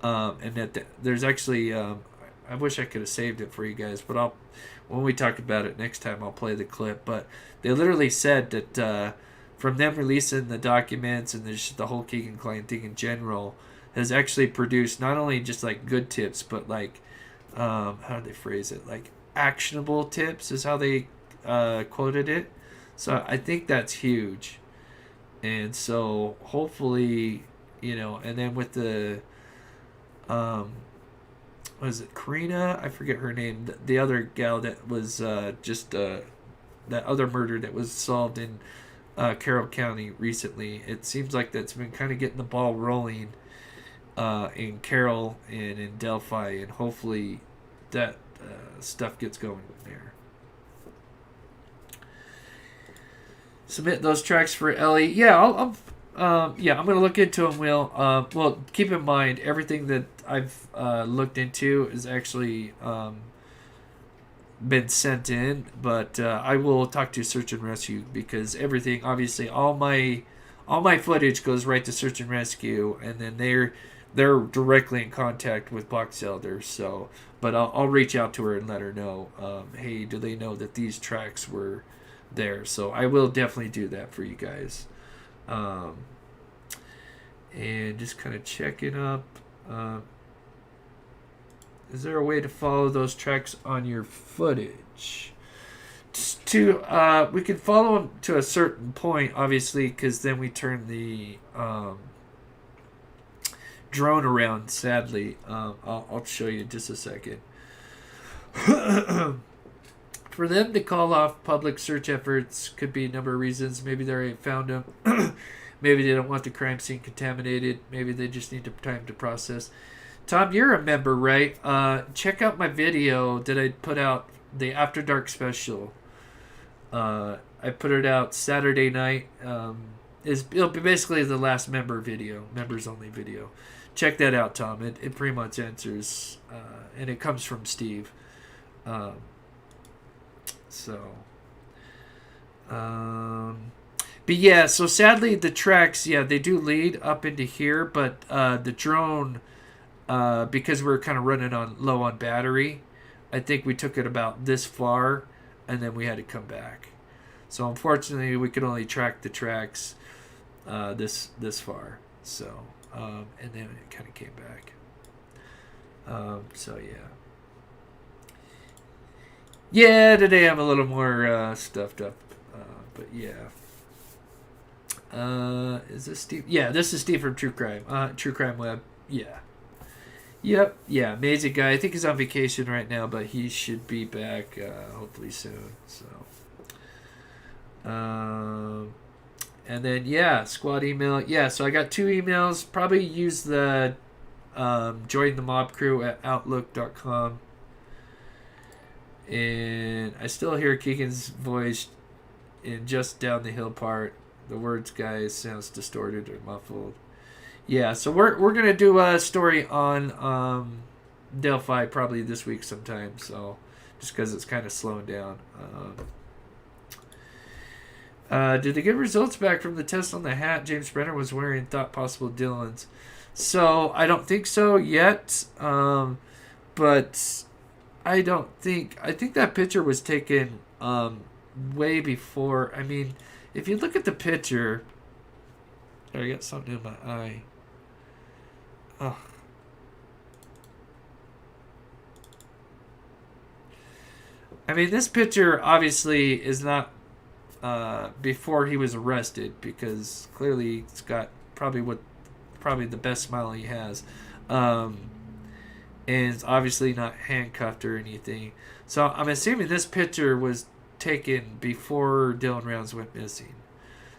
and that there's actually I wish I could have saved it for you guys, but when we talk about it next time, I'll play the clip. But they literally said that from them releasing the documents and the whole Keegan Klein thing in general has actually produced not only just like good tips, but like, how do they phrase it? Like actionable tips is how they quoted it. So I think that's huge. And so hopefully, and then with the, was it Karina? I forget her name. The other gal that was just that other murder that was solved in Carroll County recently. It seems like that's been kind of getting the ball rolling in Carroll and in Delphi, and hopefully that stuff gets going there. Submit those tracks for Ellie. Yeah, I'm gonna look into them. Well, keep in mind everything that I've looked into is actually been sent in, but I will talk to Search and Rescue, because everything, obviously, all my footage goes right to Search and Rescue, and then they're directly in contact with Box Elder. So, but I'll reach out to her and let her know. Hey, do they know that these tracks were there? So I will definitely do that for you guys. And just kind of checking up. Is there a way to follow those tracks on your footage? We can follow them to a certain point, obviously, because then we turn the drone around. Sadly, I'll show you in just a second. For them to call off public search efforts could be a number of reasons. Maybe they already found them. Maybe they don't want the crime scene contaminated. Maybe they just need time to process. Tom, you're a member, right? Check out my video that I put out, the After Dark special. I put it out Saturday night. It'll be basically the last members only video. Check that out, Tom. It pretty much answers, and it comes from Steve. But yeah, so sadly the tracks, they do lead up into here, but the drone, because we're kind of running low on battery, I think we took it about this far, and then we had to come back. So unfortunately, we could only track the tracks this far. So and then it kind of came back. So yeah. Yeah, today I'm a little more stuffed up, but yeah. Is this Steve? Yeah, this is Steve from True Crime Web. Yeah. Yep. Yeah, amazing guy. I think he's on vacation right now, but he should be back hopefully soon. So, And then, yeah, squad email. Yeah, so I got 2 emails. Probably use the join the mob crew at outlook.com. And I still hear Keegan's voice in just down the hill part. The words, guys, sounds distorted or muffled. Yeah, so we're going to do a story on Delphi probably this week sometime. So just because it's kind of slowing down. Did they get results back from the test on the hat James Brenner was wearing? Thought possible Dylan's. So I don't think so yet. But I think that picture was taken way before. I mean, if you look at the picture, I got something in my eye. Oh. I mean, this picture obviously is not before he was arrested, because clearly he's got probably the best smile he has, and it's obviously not handcuffed or anything. So I'm assuming this picture was taken before Dylan Rounds went missing.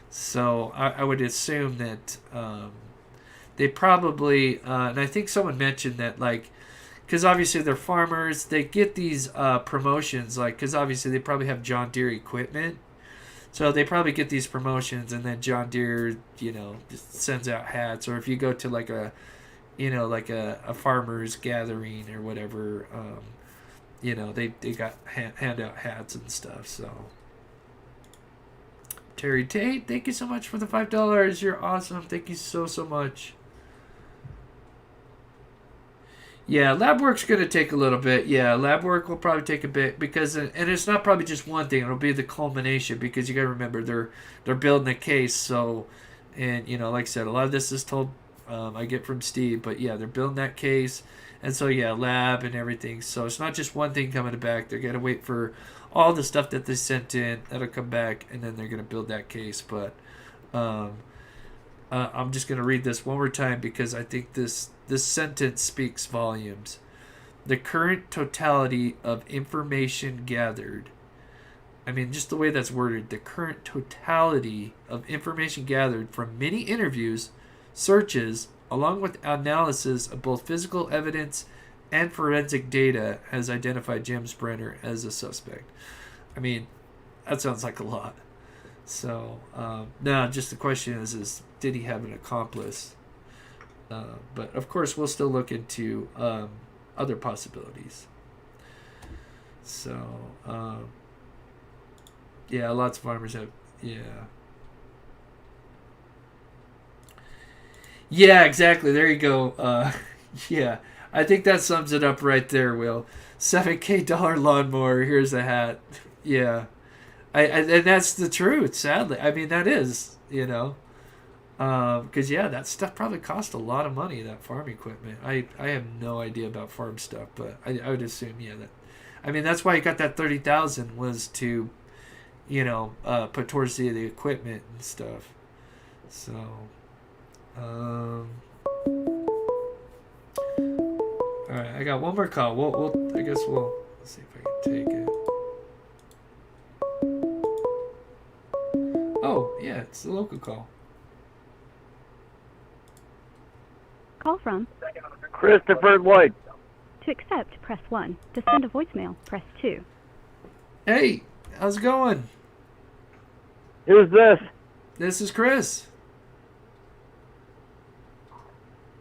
So I would assume that they probably and I think someone mentioned that, like, because obviously they're farmers, they get these promotions, like, because obviously they probably have John Deere equipment. So they probably get these promotions, and then John Deere, just sends out hats. Or if you go to like a farmer's gathering or whatever, they got hand out hats and stuff. So Terry Tate, thank you so much for the $5. You're awesome. Thank you so much. Yeah, lab work's going to take a little bit. Yeah, lab work will probably take a bit, because, and it's not probably just one thing. It'll be the culmination, because you got to remember they're building a case. So, and like I said, a lot of this is told I get from Steve, but yeah, they're building that case, and so yeah, lab and everything. So it's not just one thing coming back. They're going to wait for all the stuff that they sent in that'll come back, and then they're going to build that case. But I'm just going to read this one more time, because I think this sentence speaks volumes. The current totality of information gathered. I mean, just the way that's worded. The current totality of information gathered from many interviews, searches, along with analysis of both physical evidence and forensic data, has identified James Brenner as a suspect. I mean, that sounds like a lot. So, now just the question is did he have an accomplice? But of course, we'll still look into other possibilities. So, yeah, lots of farmers have, yeah, exactly. There you go. Yeah, I think that sums it up right there, Will. $7K lawnmower. Here's a hat. Yeah, and that's the truth. Sadly, I mean, that is, because that stuff probably cost a lot of money, that farm equipment. I have no idea about farm stuff, but I would assume that's why he got that $30,000, was to put towards the equipment and stuff. So all right, I got one more call. Let's see if I can take it. Oh yeah, it's a local call. Call from. Christopher Lloyd. To accept, press 1. To send a voicemail, press 2. Hey, how's it going? Who's this? This is Chris.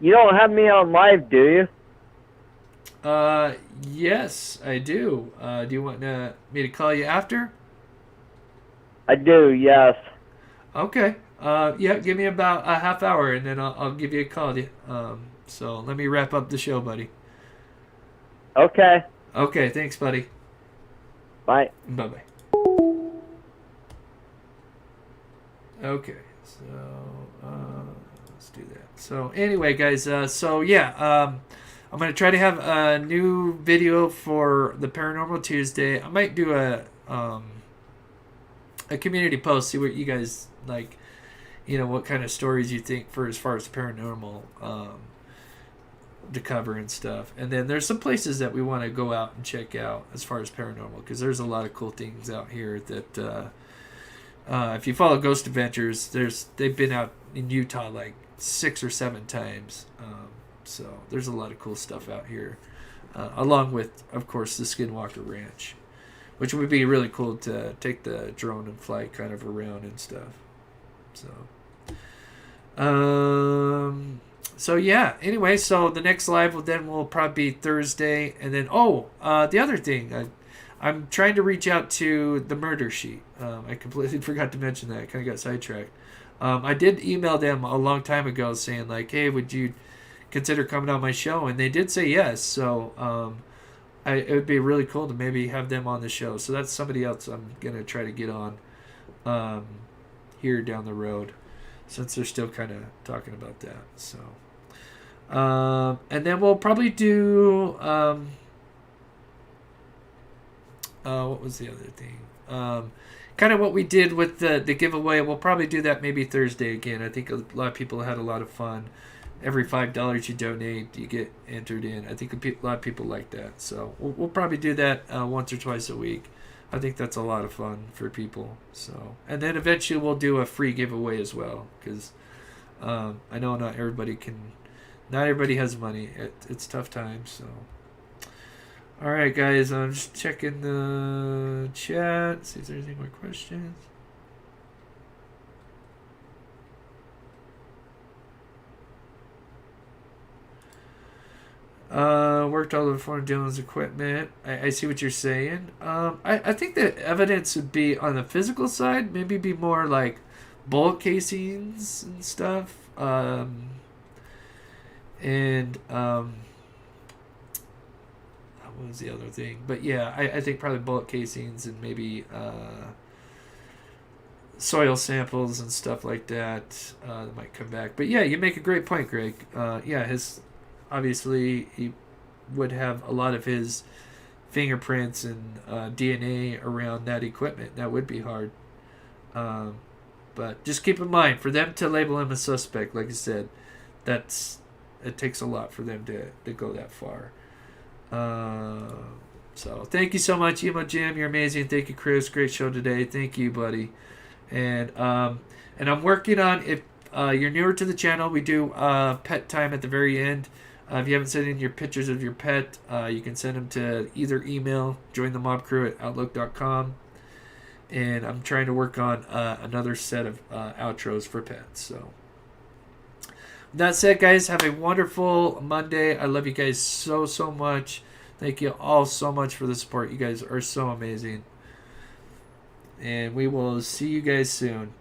You don't have me on live, do you? Yes, I do. Do you want me to call you after? I do, yes. Okay. Yeah, give me about a half hour, and then I'll give you a call. So let me wrap up the show, buddy. Okay. Okay, thanks, buddy. Bye. Bye-bye. Okay, so let's do that. So anyway, guys, I'm going to try to have a new video for the Paranormal Tuesday. I might do a community post, see what you guys like, what kind of stories you think for as far as paranormal to cover and stuff. And then there's some places that we want to go out and check out as far as paranormal, because there's a lot of cool things out here that if you follow Ghost Adventures, they've been out in Utah like 6 or 7 times. So there's a lot of cool stuff out here, along with, of course, the Skinwalker Ranch, which would be really cool to take the drone and fly kind of around and stuff. So yeah. Anyway, so the next live will probably be Thursday, and then the other thing, I'm trying to reach out to the Murder Sheet. I completely forgot to mention that. I kind of got sidetracked. I did email them a long time ago saying like, hey, would you consider coming on my show? And they did say yes. So it would be really cool to maybe have them on the show. So that's somebody else I'm gonna try to get on here down the road, since they're still kind of talking about that. So and then we'll probably do what was the other thing? Kind of what we did with the giveaway. We'll probably do that maybe Thursday again. I think a lot of people had a lot of fun. Every $5 you donate, you get entered in. I think a lot of people like that. So we'll probably do that once or twice a week. I think that's a lot of fun for people. So, and then eventually we'll do a free giveaway as well, because I know not everybody has money. It's tough times. So. All right, guys, I'm just checking the chat, see if there's any more questions. Worked all over for Dylan's equipment. I see what you're saying. I think the evidence would be on the physical side, maybe be more like bullet casings and stuff. What was the other thing? But yeah, I think probably bullet casings and maybe soil samples and stuff like that might come back. But yeah, you make a great point, Greg. Obviously he would have a lot of his fingerprints and DNA around that equipment. That would be hard. But just keep in mind, for them to label him a suspect, like I said, it takes a lot for them to go that far. So thank you so much, Emo Jim. You're amazing. Thank you, Chris. Great show today. Thank you, buddy. And I'm working on, if you're newer to the channel, we do pet time at the very end. If you haven't sent in your pictures of your pet, you can send them to either email, jointhemobcrew@outlook.com. And I'm trying to work on another set of outros for pets. So with that said, guys, have a wonderful Monday. I love you guys so much. Thank you all so much for the support. You guys are so amazing. And we will see you guys soon.